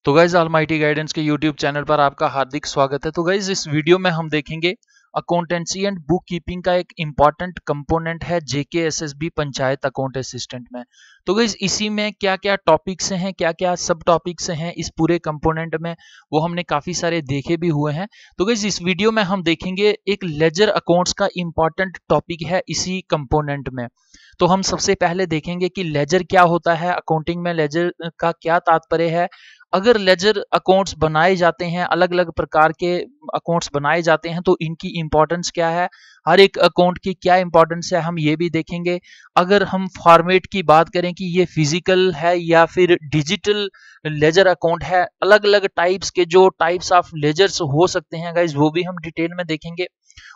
तो guys almighty guidance के YouTube channel पर आपका हार्दिक स्वागत है। तो गाइज इस वीडियो में हम देखेंगे अकाउंटेंसी एंड बुक कीपिंग का एक इम्पॉर्टेंट कंपोनेंट है जेकेएसएसबी पंचायत अकाउंट असिस्टेंट में। तो गाइज इसी में क्या क्या टॉपिक्स हैं, क्या क्या सब टॉपिक्स हैं इस पूरे कंपोनेंट में, वो हमने काफी सारे देखे भी हुए हैं। तो गाइज इस वीडियो में हम देखेंगे एक लेजर अकाउंट्स का इम्पॉर्टेंट टॉपिक है इसी कंपोनेंट में। तो हम सबसे पहले देखेंगे कि लेजर क्या होता है, अकाउंटिंग में लेजर का क्या तात्पर्य है। अगर लेजर अकाउंट्स बनाए जाते हैं, अलग अलग प्रकार के अकाउंट्स बनाए जाते हैं, तो इनकी इंपॉर्टेंस क्या है, हर एक अकाउंट की क्या इंपॉर्टेंस है, हम ये भी देखेंगे। अगर हम फॉर्मेट की बात करें कि ये फिजिकल है या फिर डिजिटल लेजर अकाउंट है, अलग अलग टाइप्स के जो टाइप्स ऑफ लेजर्स हो सकते हैं गाइज, वो भी हम डिटेल में देखेंगे।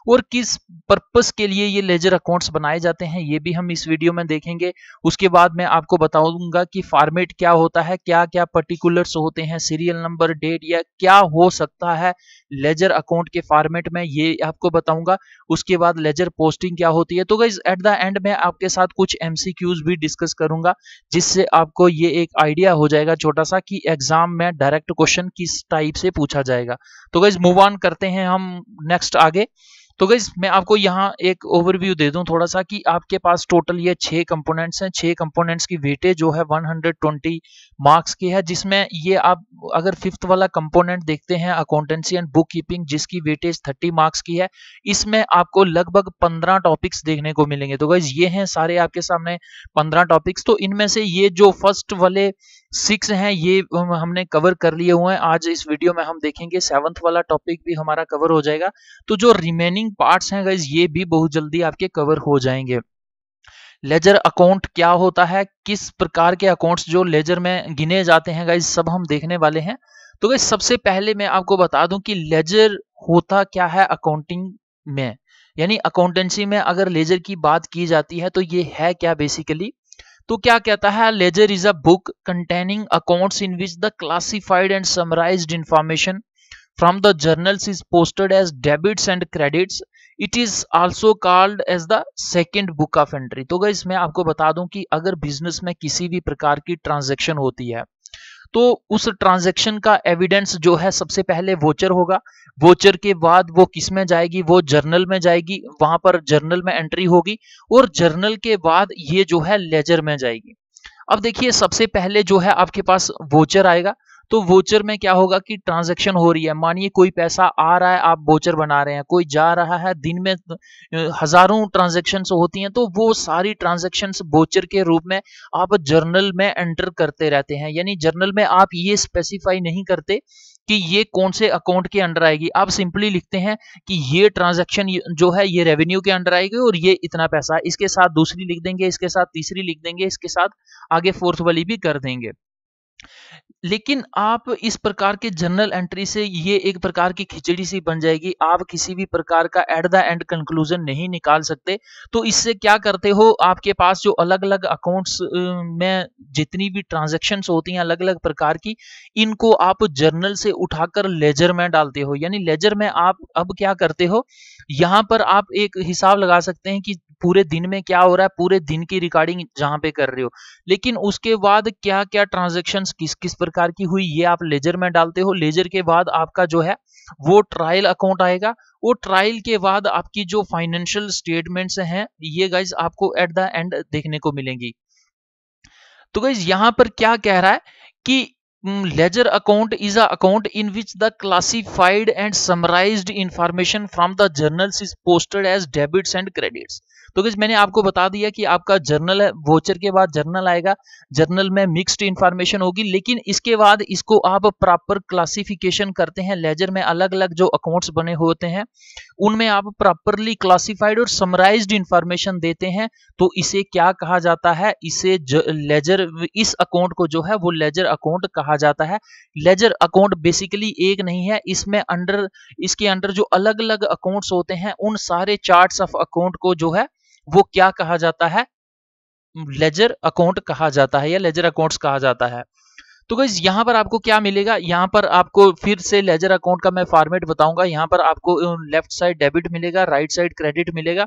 और किस पर्पस के लिए ये लेजर अकाउंट्स बनाए जाते हैं ये भी हम इस वीडियो में देखेंगे। उसके बाद मैं आपको बताऊंगा कि फॉर्मेट क्या होता है, क्या क्या पर्टिकुलर्स होते हैं, सीरियल नंबर, डेट या क्या हो सकता है लेजर अकाउंट के फॉर्मेट में, ये आपको बताऊंगा। उसके बाद लेजर पोस्टिंग क्या होती है। तो गाइस एट द एंड में आपके साथ कुछ एमसीक्यूज भी डिस्कस करूंगा, जिससे आपको ये एक आइडिया हो जाएगा छोटा सा कि एग्जाम में डायरेक्ट क्वेश्चन किस टाइप से पूछा जाएगा। तो गाइस मूव ऑन करते हैं हम नेक्स्ट आगे। तो गाइस मैं आपको यहाँ एक ओवरव्यू दे दूं थोड़ा सा कि आपके पास टोटल ये 6 कंपोनेंट्स हैं। 6 कंपोनेंट्स की वेटेज जो है 120 मार्क्स की है, जिसमें ये आप अगर फिफ्थ वाला कंपोनेंट देखते हैं अकाउंटेंसी एंड बुक कीपिंग, जिसकी वेटेज 30 मार्क्स की है, इसमें आपको लगभग 15 टॉपिक्स देखने को मिलेंगे। तो गाइस ये हैं सारे आपके सामने 15 टॉपिक्स। तो इनमें से ये जो फर्स्ट वाले 6 हैं ये हमने कवर कर लिए हुए हैं। आज इस वीडियो में हम देखेंगे 7th वाला टॉपिक भी हमारा कवर हो जाएगा। तो जो रिमेनिंग पार्ट्स हैं गाइस ये भी बहुत जल्दी आपके कवर हो जाएंगे। लेजर अकाउंट क्या होता है, किस प्रकार के अकाउंट्स जो लेजर में गिने जाते हैं गाइस, सब हम देखने वाले हैं। तो गाइस सबसे पहले मैं आपको बता दूं कि लेजर होता क्या है अकाउंटिंग में, यानी अकाउंटेंसी में अगर लेजर की बात की जाती है तो ये है क्या बेसिकली। तो क्या कहता है, ledger is a book containing accounts in which the classified and summarised information from the journals is posted as debits and credits. It is also called as the second book of entry. तो guys मैं आपको बता दूं कि अगर business में किसी भी प्रकार की ट्रांजैक्शन होती है तो उस ट्रांजैक्शन का एविडेंस जो है सबसे पहले वोचर होगा। वोचर के बाद वो किस में जाएगी, वो जर्नल में जाएगी, वहां पर जर्नल में एंट्री होगी और जर्नल के बाद ये जो है लेजर में जाएगी। अब देखिए सबसे पहले जो है आपके पास वोचर आएगा। तो वोचर में क्या होगा कि ट्रांजैक्शन हो रही है, मानिए कोई पैसा आ रहा है, आप वोचर बना रहे हैं, कोई जा रहा है, दिन में हजारों ट्रांजैक्शंस होती हैं, तो वो सारी ट्रांजैक्शंस वोचर के रूप में आप जर्नल में एंटर करते रहते हैं। यानी जर्नल में आप ये स्पेसिफाई नहीं करते कि ये कौन से अकाउंट के अंडर आएगी, आप सिंपली लिखते हैं कि ये ट्रांजैक्शन जो है ये रेवेन्यू के अंडर आएगी और ये इतना पैसा, इसके साथ दूसरी लिख देंगे, इसके साथ तीसरी लिख देंगे, इसके साथ आगे फोर्थ वाली भी कर देंगे। लेकिन आप इस प्रकार के जर्नल एंट्री से ये एक प्रकार की खिचड़ी सी बन जाएगी, आप किसी भी प्रकार का एट द एंड कंक्लूजन नहीं निकाल सकते। तो इससे क्या करते हो, आपके पास जो अलग अलग अकाउंट्स में जितनी भी ट्रांजैक्शंस होती हैं अलग अलग प्रकार की, इनको आप जर्नल से उठाकर लेजर में डालते हो। यानी लेजर में आप अब क्या करते हो, यहाँ पर आप एक हिसाब लगा सकते हैं कि पूरे दिन में क्या हो रहा है, पूरे दिन की रिकॉर्डिंग जहां पे कर रहे हो, लेकिन उसके बाद क्या क्या ट्रांजैक्शंस किस किस प्रकार की हुई ये आप लेजर में डालते हो। लेजर के बाद आपका जो है वो ट्रायल अकाउंट आएगा, वो ट्रायल के बाद आपकी जो फाइनेंशियल स्टेटमेंट्स हैं ये गाइज आपको एट द एंड देखने को मिलेंगी। तो गाइज यहां पर क्या कह रहा है कि ledger account is a account in which the classified and summarised information from the journals is posted as debits and credits. तो गाइस मैंने आपको बता दिया कि आपका जर्नल है, वोचर के बाद जर्नल आएगा, जर्नल में मिक्स्ड इंफॉर्मेशन होगी, लेकिन इसके बाद इसको आप प्रॉपर क्लासिफिकेशन करते हैं। लेजर में अलग अलग जो अकाउंट्स बने होते हैं उनमें आप प्रॉपरली क्लासिफाइड और समराइज्ड इंफॉर्मेशन देते हैं। तो इसे क्या कहा जाता है, इसे लेजर, इस अकाउंट को जो है वो लेजर अकाउंट कहा जाता है। लेजर अकाउंट बेसिकली एक नहीं है, इसमें अंडर, इसके अंडर जो अलग अलग अकाउंट्स होते हैं उन सारे चार्ट्स ऑफ अकाउंट को जो है वो क्या कहा जाता है, लेजर अकाउंट कहा जाता है या लेजर अकाउंट्स कहा जाता है। तो गाइस यहाँ पर आपको क्या मिलेगा, यहाँ पर आपको फिर से लेजर अकाउंट का मैं फॉर्मेट बताऊंगा। यहाँ पर आपको लेफ्ट साइड डेबिट मिलेगा, राइट साइड क्रेडिट मिलेगा।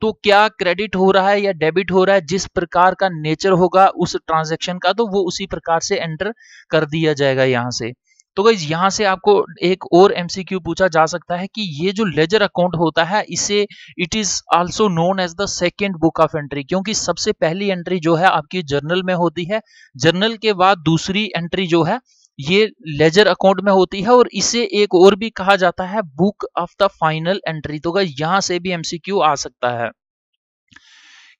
तो क्या क्रेडिट हो रहा है या डेबिट हो रहा है, जिस प्रकार का नेचर होगा उस ट्रांजैक्शन का, तो वो उसी प्रकार से एंटर कर दिया जाएगा यहाँ से। तो गाइस यहाँ से आपको एक और एमसीक्यू पूछा जा सकता है कि ये जो लेजर अकाउंट होता है, इसे it is also known as the second book of entry, क्योंकि सबसे पहली एंट्री जो है आपकी जर्नल में होती है, जर्नल के बाद दूसरी एंट्री जो है ये लेजर अकाउंट में होती है, और इसे एक और भी कहा जाता है book of the final entry. तो गाइस यहाँ से भी एमसीक्यू आ सकता है।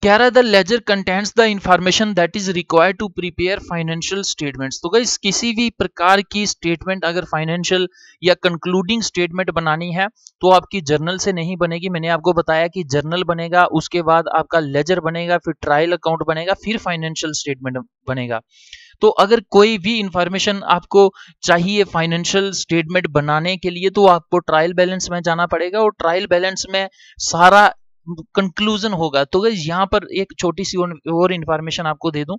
कह रहा है the ledger contents the information that is required to prepare financial statements. तो गाइस किसी भी प्रकार की स्टेटमेंट अगर फाइनेंशियल या कंक्लूडिंग स्टेटमेंट बनानी है तो आपकी जर्नल से नहीं बनेगी। मैंने आपको बताया कि जर्नल बनेगा, उसके बाद आपका लेजर बनेगा, फिर ट्रायल अकाउंट बनेगा, फिर फाइनेंशियल स्टेटमेंट बनेगा। तो अगर कोई भी इंफॉर्मेशन आपको चाहिए फाइनेंशियल स्टेटमेंट बनाने के लिए तो आपको ट्रायल बैलेंस में जाना पड़ेगा, और ट्रायल बैलेंस में सारा कंक्लूजन होगा। तो गाइस यहाँ पर एक छोटी सी और इंफॉर्मेशन आपको दे दूं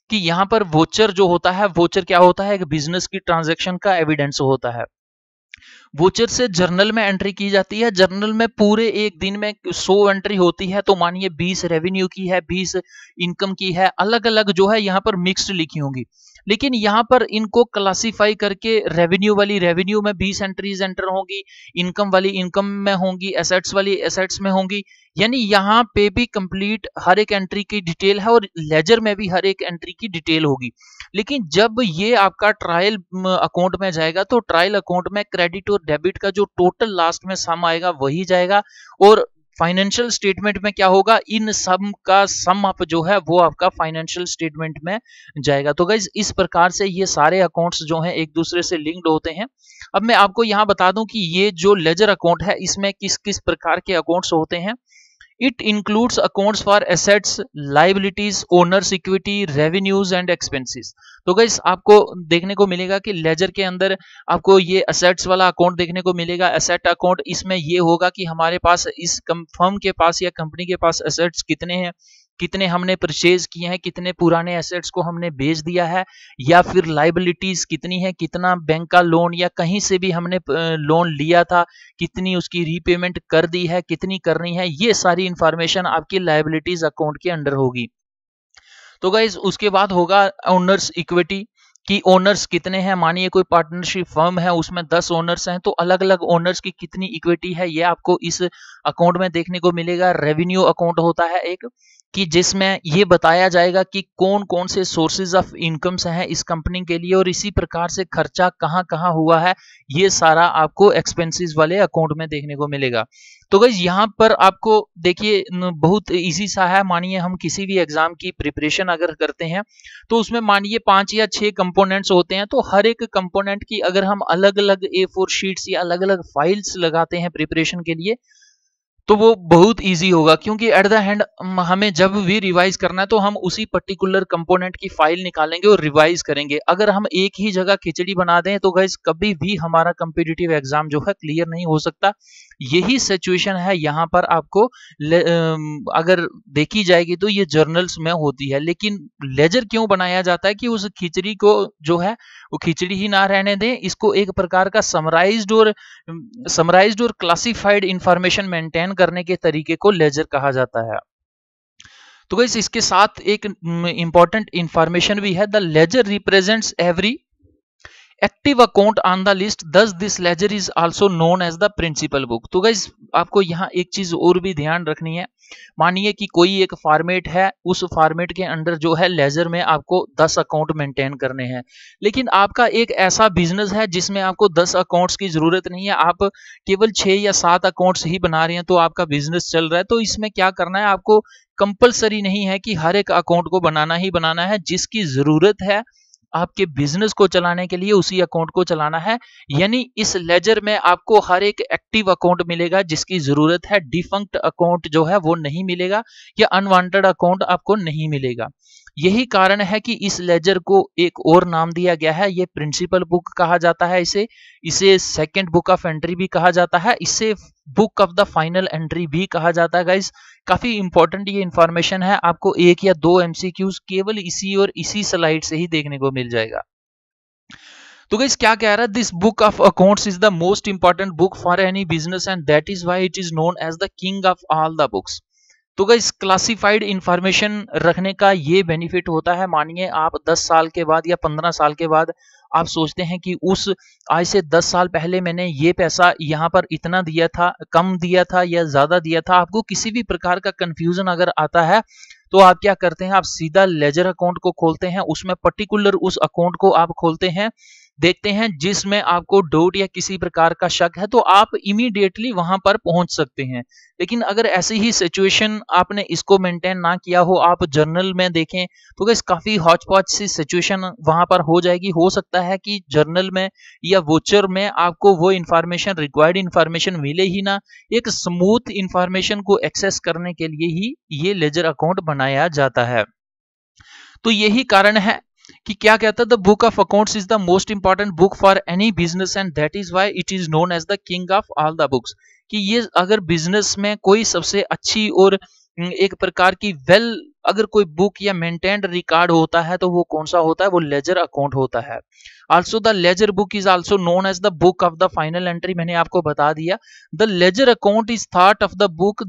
कि यहाँ पर वोचर जो होता है, वोचर क्या होता है, एक बिजनेस की ट्रांजैक्शन का एविडेंस होता है। वोचर से जर्नल में एंट्री की जाती है, जर्नल में पूरे एक दिन में 100 एंट्री होती है, तो मानिए 20 रेवेन्यू की है, 20 इनकम की है, अलग अलग जो है यहाँ पर मिक्स्ड लिखी होंगी, लेकिन यहाँ पर इनको क्लासिफाई करके रेवेन्यू वाली रेवेन्यू में 20 एंट्रीज एंटर होंगी, इनकम वाली इनकम में होंगी, एसेट्स वाली एसेट्स में होंगी, यानी यहाँ पे भी कंप्लीट हर एक एंट्री की डिटेल है, और लेजर में भी हर एक एंट्री की डिटेल होगी। लेकिन जब ये आपका ट्रायल अकाउंट में जाएगा तो ट्रायल अकाउंट में क्रेडिट और डेबिट का जो टोटल लास्ट में सम आएगा वही जाएगा, और फाइनेंशियल स्टेटमेंट में क्या होगा, इन सब का सम अप जो है वो आपका फाइनेंशियल स्टेटमेंट में जाएगा। तो गाइस इस प्रकार से ये सारे अकाउंट्स जो हैं एक दूसरे से लिंक्ड होते हैं। अब मैं आपको यहाँ बता दूं कि ये जो लेजर अकाउंट है इसमें किस किस प्रकार के अकाउंट्स होते हैं। It includes accounts for assets, liabilities, owners equity, revenues and expenses। तो गाइस आपको देखने को मिलेगा कि लेजर के अंदर आपको ये असेट्स वाला अकाउंट देखने को मिलेगा। एसेट अकाउंट इसमें ये होगा कि हमारे पास इस फर्म के पास या कंपनी के पास एसेट्स कितने हैं, कितने हमने परचेज किए हैं, कितने पुराने एसेट्स को हमने बेच दिया है, या फिर लाइबिलिटीज कितनी है, कितना बैंक का लोन या कहीं से भी हमने लोन लिया था, कितनी उसकी रीपेमेंट कर दी है, कितनी करनी है, ये सारी इंफॉर्मेशन आपकी लाइबिलिटीज अकाउंट के अंडर होगी। तो गाइज उसके बाद होगा ओनर्स इक्विटी कि ओनर्स कितने हैं, मानिए कोई पार्टनरशिप फर्म है उसमें 10 ओनर्स हैं, तो अलग अलग ओनर्स की कितनी इक्विटी है ये आपको इस अकाउंट में देखने को मिलेगा। रेवेन्यू अकाउंट होता है एक कि जिसमें ये बताया जाएगा कि कौन कौन से सोर्सेज ऑफ इनकम्स हैं इस कंपनी के लिए, और इसी प्रकार से खर्चा कहाँ कहाँ हुआ है ये सारा आपको एक्सपेंसेस वाले अकाउंट में देखने को मिलेगा। तो गाइस यहाँ पर आपको देखिए बहुत इजी सा है। मानिए हम किसी भी एग्जाम की प्रिपरेशन अगर करते हैं तो उसमें मानिए 5 या 6 कंपोनेंट्स होते हैं, तो हर एक कंपोनेंट की अगर हम अलग अलग A4 शीट्स या अलग अलग फाइल्स लगाते हैं प्रिपरेशन के लिए तो वो बहुत इजी होगा, क्योंकि एट द एंड हमें जब भी रिवाइज करना है तो हम उसी पर्टिकुलर कंपोनेंट की फाइल निकालेंगे और रिवाइज करेंगे। अगर हम एक ही जगह खिचड़ी बना दें तो गाइस कभी भी हमारा कॉम्पिटिटिव एग्जाम जो है क्लियर नहीं हो सकता। यही सिचुएशन है यहाँ पर आपको अगर देखी जाएगी तो ये जर्नल्स में होती है। लेकिन लेजर क्यों बनाया जाता है कि उस खिचड़ी को जो है वो खिचड़ी ही ना रहने दें, इसको एक प्रकार का समराइज्ड और क्लासिफाइड इंफॉर्मेशन मेंटेन करने के तरीके को लेजर कहा जाता है। तो गाइस इसके साथ एक इंपॉर्टेंट इंफॉर्मेशन भी है, the ledger represents every active account on the list, thus this ledger is also known as the principal book. तो गाइस आपको यहाँ एक चीज और भी ध्यान रखनी है। मानिए कि कोई एक फॉर्मेट है, उस फॉर्मेट के अंडर जो है लेजर में आपको 10 अकाउंट मेंटेन करने हैं, लेकिन आपका एक ऐसा बिजनेस है जिसमें आपको 10 अकाउंट्स की जरूरत नहीं है, आप केवल 6 या 7 अकाउंट्स ही बना रहे हैं तो आपका बिजनेस चल रहा है। तो इसमें क्या करना है, आपको कंपलसरी नहीं है कि हर एक अकाउंट को बनाना ही बनाना है, जिसकी जरूरत है आपके बिजनेस को चलाने के लिए उसी अकाउंट को चलाना है। यानी इस लेजर में आपको हर एक एक्टिव अकाउंट मिलेगा जिसकी जरूरत है, डिफंक्ट अकाउंट जो है वो नहीं मिलेगा या अनवांटेड अकाउंट आपको नहीं मिलेगा। यही कारण है कि इस लेजर को एक और नाम दिया गया है, ये प्रिंसिपल बुक कहा जाता है, इसे सेकंड बुक ऑफ एंट्री भी कहा जाता है, इसे book of the final entry भी कहा जाता है। गाइस काफी इंपॉर्टेंट ये इंफॉर्मेशन है, आपको 1 या 2 एमसीक्यूज केवल इसी स्लाइड से ही देखने को मिल जाएगा। तो गाइस क्या कह रहा है, this book of accounts is the most important book for any business and that is why it is known as the king of all the books. तो गाइस क्लासिफाइड इंफॉर्मेशन रखने का ये बेनिफिट होता है, मानिए आप 10 साल के बाद या 15 साल के बाद आप सोचते हैं कि उस आज से 10 साल पहले मैंने ये पैसा यहाँ पर इतना दिया था, कम दिया था या ज़्यादा दिया था, आपको किसी भी प्रकार का कंफ्यूजन अगर आता है तो आप क्या करते हैं, आप सीधा लेजर अकाउंट को खोलते हैं, उसमें पर्टिकुलर उस अकाउंट को आप खोलते हैं, देखते हैं जिसमें आपको डाउट या किसी प्रकार का शक है तो आप इमीडिएटली वहां पर पहुंच सकते हैं। लेकिन अगर ऐसी ही सिचुएशन आपने इसको मेंटेन ना किया हो, आप जर्नल में देखें तो गाइस काफी हॉचपॉच सी सिचुएशन वहां पर हो जाएगी। हो सकता है कि जर्नल में या वोचर में आपको वो इंफॉर्मेशन, रिक्वायर्ड इंफॉर्मेशन मिले ही ना। एक स्मूथ इंफॉर्मेशन को एक्सेस करने के लिए ही ये लेजर अकाउंट बनाया जाता है। तो यही कारण है कि क्या कहता है, the book of accounts is the most important book for any business and that is why it is known as the king of all the books. कि ये अगर बिजनेस में कोई सबसे अच्छी और एक प्रकार की अगर कोई बुक या मेंटेन्ड रिकॉर्ड होता है तो वो कौन सा होता है, वो लेजर अकाउंट होता है। Also the ledger book is also known as the book of the final entry, मैंने आपको बता दिया। The ledger account is thought of the book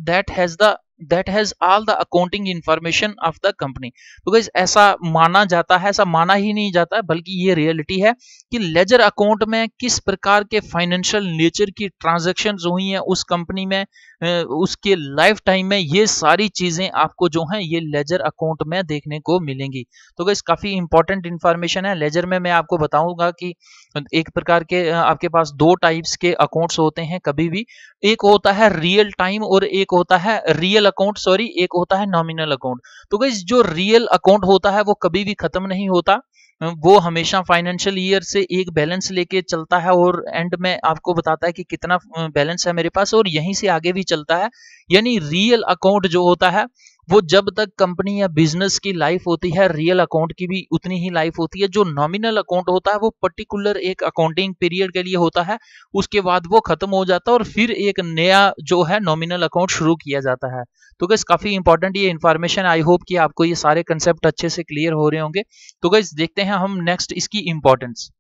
that has all the accounting information of the company। तो guys ऐसा माना जाता है, ऐसा माना ही नहीं जाता है बल्कि ये रियलिटी है कि लेजर अकाउंट में किस प्रकार के फाइनेंशियल नेचर की ट्रांजैक्शंस हुई हैं उस कंपनी में, उसके लाइफ टाइम में, ये सारी चीजें आपको जो हैं ये लेजर अकाउंट में देखने को मिलेंगी। तो गाइस काफी इंपॉर्टेंट इंफॉर्मेशन है। लेजर में मैं आपको बताऊंगा कि एक प्रकार के आपके पास दो टाइप्स के अकाउंट्स होते हैं कभी भी, एक होता है रियल टाइम और एक होता है एक होता है नॉमिनल अकाउंट। तो गाइस जो रियल अकाउंट होता है वो कभी भी खत्म नहीं होता, वो हमेशा फाइनेंशियल ईयर से एक बैलेंस लेके चलता है और एंड में आपको बताता है कि कितना बैलेंस है मेरे पास, और यहीं से आगे भी चलता है। यानी रियल अकाउंट जो होता है वो जब तक कंपनी या बिजनेस की लाइफ होती है, रियल अकाउंट की भी उतनी ही लाइफ होती है। जो नॉमिनल अकाउंट होता है वो पर्टिकुलर एक अकाउंटिंग पीरियड के लिए होता है, उसके बाद वो खत्म हो जाता है और फिर एक नया जो है नॉमिनल अकाउंट शुरू किया जाता है। तो गाइस काफी इंपॉर्टेंट ये इन्फॉर्मेशन, आई होप कि आपको ये सारे कंसेप्ट अच्छे से क्लियर हो रहे होंगे। तो गाइस देखते हैं हम नेक्स्ट इसकी इंपॉर्टेंस।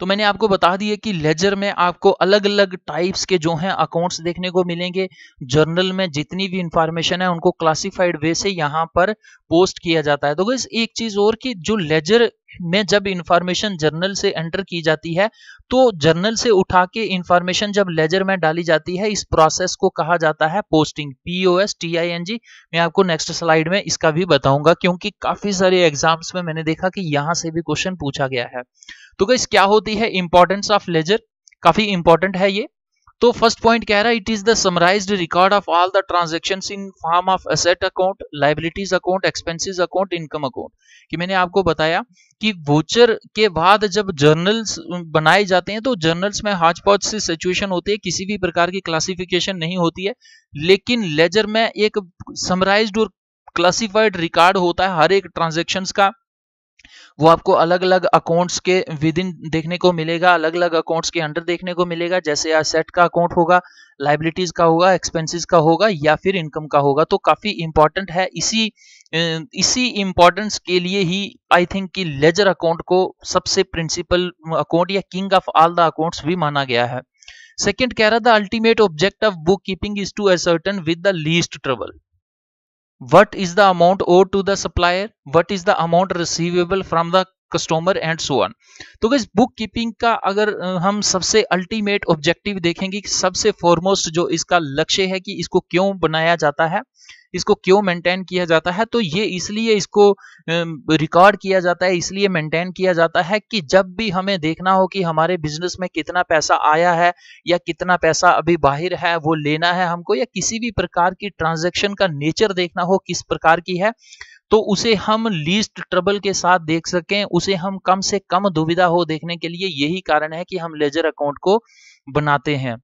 तो मैंने आपको बता दिया कि लेजर में आपको अलग अलग टाइप्स के जो हैं अकाउंट्स देखने को मिलेंगे। जर्नल में जितनी भी इंफॉर्मेशन है उनको क्लासिफाइड वे से यहाँ पर पोस्ट किया जाता है। तो गाइस एक चीज और कि जो लेजर में जब इंफॉर्मेशन जर्नल से एंटर की जाती है तो जर्नल से उठा के इंफॉर्मेशन जब लेजर में डाली जाती है, इस प्रोसेस को कहा जाता है पोस्टिंग, POSTING। मैं आपको नेक्स्ट स्लाइड में इसका भी बताऊंगा क्योंकि काफी सारे एग्जाम्स में मैंने देखा कि यहां से भी क्वेश्चन पूछा गया है। तो गाइस क्या होती है इंपॉर्टेंस ऑफ लेजर, काफी इंपॉर्टेंट है ये। तो फर्स्ट पॉइंट कह रहा है it is the summarised record of all the transactions in form of asset account, liabilities account, expenses account, income account. कि मैंने आपको बताया कि वोचर के बाद जब जर्नल्स बनाए जाते हैं तो जर्नल्स में हाच पौच से सिचुएशन होती है, किसी भी प्रकार की क्लासिफिकेशन नहीं होती है, लेकिन लेजर में एक समराइज्ड और क्लासिफाइड रिकॉर्ड होता है हर एक ट्रांजेक्शन्स का। वो आपको अलग अलग अकाउंट्स के विद इन देखने को मिलेगा, अलग अलग अकाउंट्स के अंडर देखने को मिलेगा। जैसे एसेट का अकाउंट होगा, लाइबिलिटीज का होगा, एक्सपेंसेस का होगा या फिर इनकम का होगा। तो काफी इंपॉर्टेंट है। इसी इंपॉर्टेंस के लिए ही आई थिंक कि लेजर अकाउंट को सबसे प्रिंसिपल अकाउंट या king of all the accounts भी माना गया है। सेकंड कह रहा the ultimate object of book keeping is to ascertain with the least trouble what is the amount owed to the supplier, what is the amount receivable from the customer and so on. तो guys book keeping का अगर हम सबसे ultimate objective देखेंगे कि सबसे foremost जो इसका लक्ष्य है कि इसको क्यों बनाया जाता है, इसको क्यों मेंटेन किया जाता है, तो ये इसलिए इसको रिकॉर्ड किया जाता है, इसलिए मेंटेन किया जाता है कि जब भी हमें देखना हो कि हमारे बिजनेस में कितना पैसा आया है या कितना पैसा अभी बाहर है वो लेना है हमको, या किसी भी प्रकार की ट्रांजैक्शन का नेचर देखना हो किस प्रकार की है, तो उसे हम लीस्ट ट्रबल के साथ देख सकें, उसे हम कम से कम दुविधा हो देखने के लिए यही कारण है कि हम लेजर अकाउंट को बनाते हैं।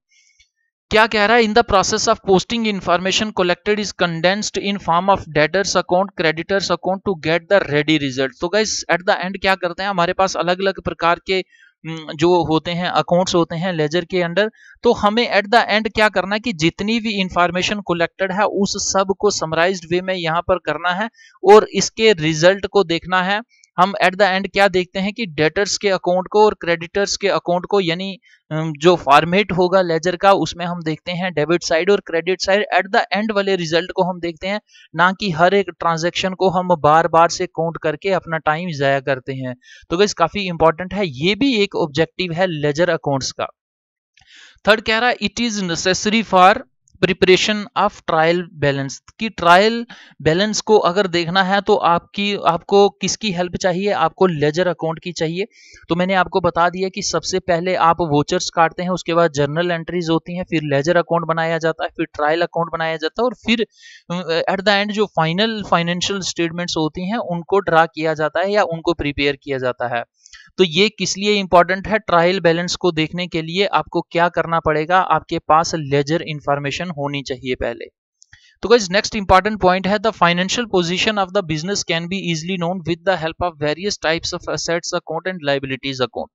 क्या कह रहा है, in the process of posting information collected is condensed in form of debtors account, creditors account to get the ready result. तो गाइस एट द एंड क्या करते हैं, हमारे पास अलग अलग प्रकार के जो होते हैं अकाउंट्स होते हैं लेजर के अंडर, तो हमें एट द एंड क्या करना है कि जितनी भी इंफॉर्मेशन कलेक्टेड है उस सब को समराइज्ड वे में यहाँ पर करना है और इसके रिजल्ट को देखना है हम एट द एंड क्या देखते हैं कि डेटर्स के अकाउंट को और क्रेडिटर्स के अकाउंट को, यानी जो फॉर्मेट होगा लेजर का उसमें हम देखते हैं डेबिट साइड और credit side. Eight the and वाले रिजल्ट को हम देखते हैं, ना कि हर एक ट्रांजैक्शन को हम बार बार से काउंट करके अपना टाइम जाया करते हैं। तो गाइस काफी इंपॉर्टेंट है, ये भी एक ऑब्जेक्टिव है लेजर अकाउंट्स का। थर्ड कह रहा है it is necessary for preparation of trial balance, कि ट्रायल बैलेंस को अगर देखना है तो आपको किसकी हेल्प चाहिए, आपको लेजर अकाउंट की चाहिए। तो मैंने आपको बता दिया कि सबसे पहले आप वोचर्स काटते हैं, उसके बाद जर्नल एंट्रीज होती हैं, फिर लेजर अकाउंट बनाया जाता है, फिर ट्रायल अकाउंट बनाया जाता है, और फिर एट द एंड जो फाइनल फाइनेंशियल स्टेटमेंट्स होती हैं उनको ड्रा किया जाता है या उनको प्रिपेयर किया जाता है। तो ये किस लिए इंपॉर्टेंट है, ट्रायल बैलेंस को देखने के लिए आपको क्या करना पड़ेगा, आपके पास लेजर इंफॉर्मेशन होनी चाहिए पहले। तो गाइस नेक्स्ट इंपॉर्टेंट पॉइंट है the financial position of the business can be easily known with the help of various types of assets account and liabilities account,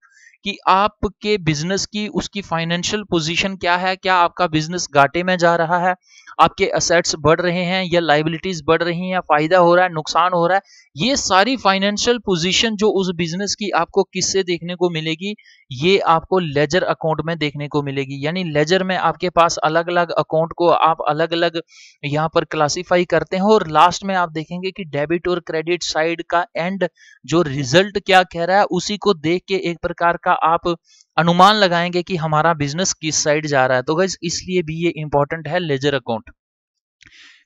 कि आपके बिजनेस की उसकी फाइनेंशियल पोजीशन क्या है, क्या आपका बिजनेस घाटे में जा रहा है, आपके असेट्स बढ़ रहे हैं या लायबिलिटीज बढ़ रही हैं, फायदा हो रहा है, नुकसान हो रहा है, ये सारी फाइनेंशियल पोजीशन जो उस बिजनेस की आपको किससे देखने को मिलेगी, ये आपको लेजर अकाउंट में देखने को मिलेगी। यानी लेजर में आपके पास अलग अलग अकाउंट को आप अलग अलग यहाँ पर क्लासिफाई करते हैं, और लास्ट में आप देखेंगे कि डेबिट और क्रेडिट साइड का एंड जो रिजल्ट क्या कह रहा है उसी को देख के एक प्रकार का आप अनुमान लगाएंगे कि हमारा बिजनेस किस साइड जा रहा है। तो गाइस इसलिए भी ये इंपॉर्टेंट है लेजर अकाउंट।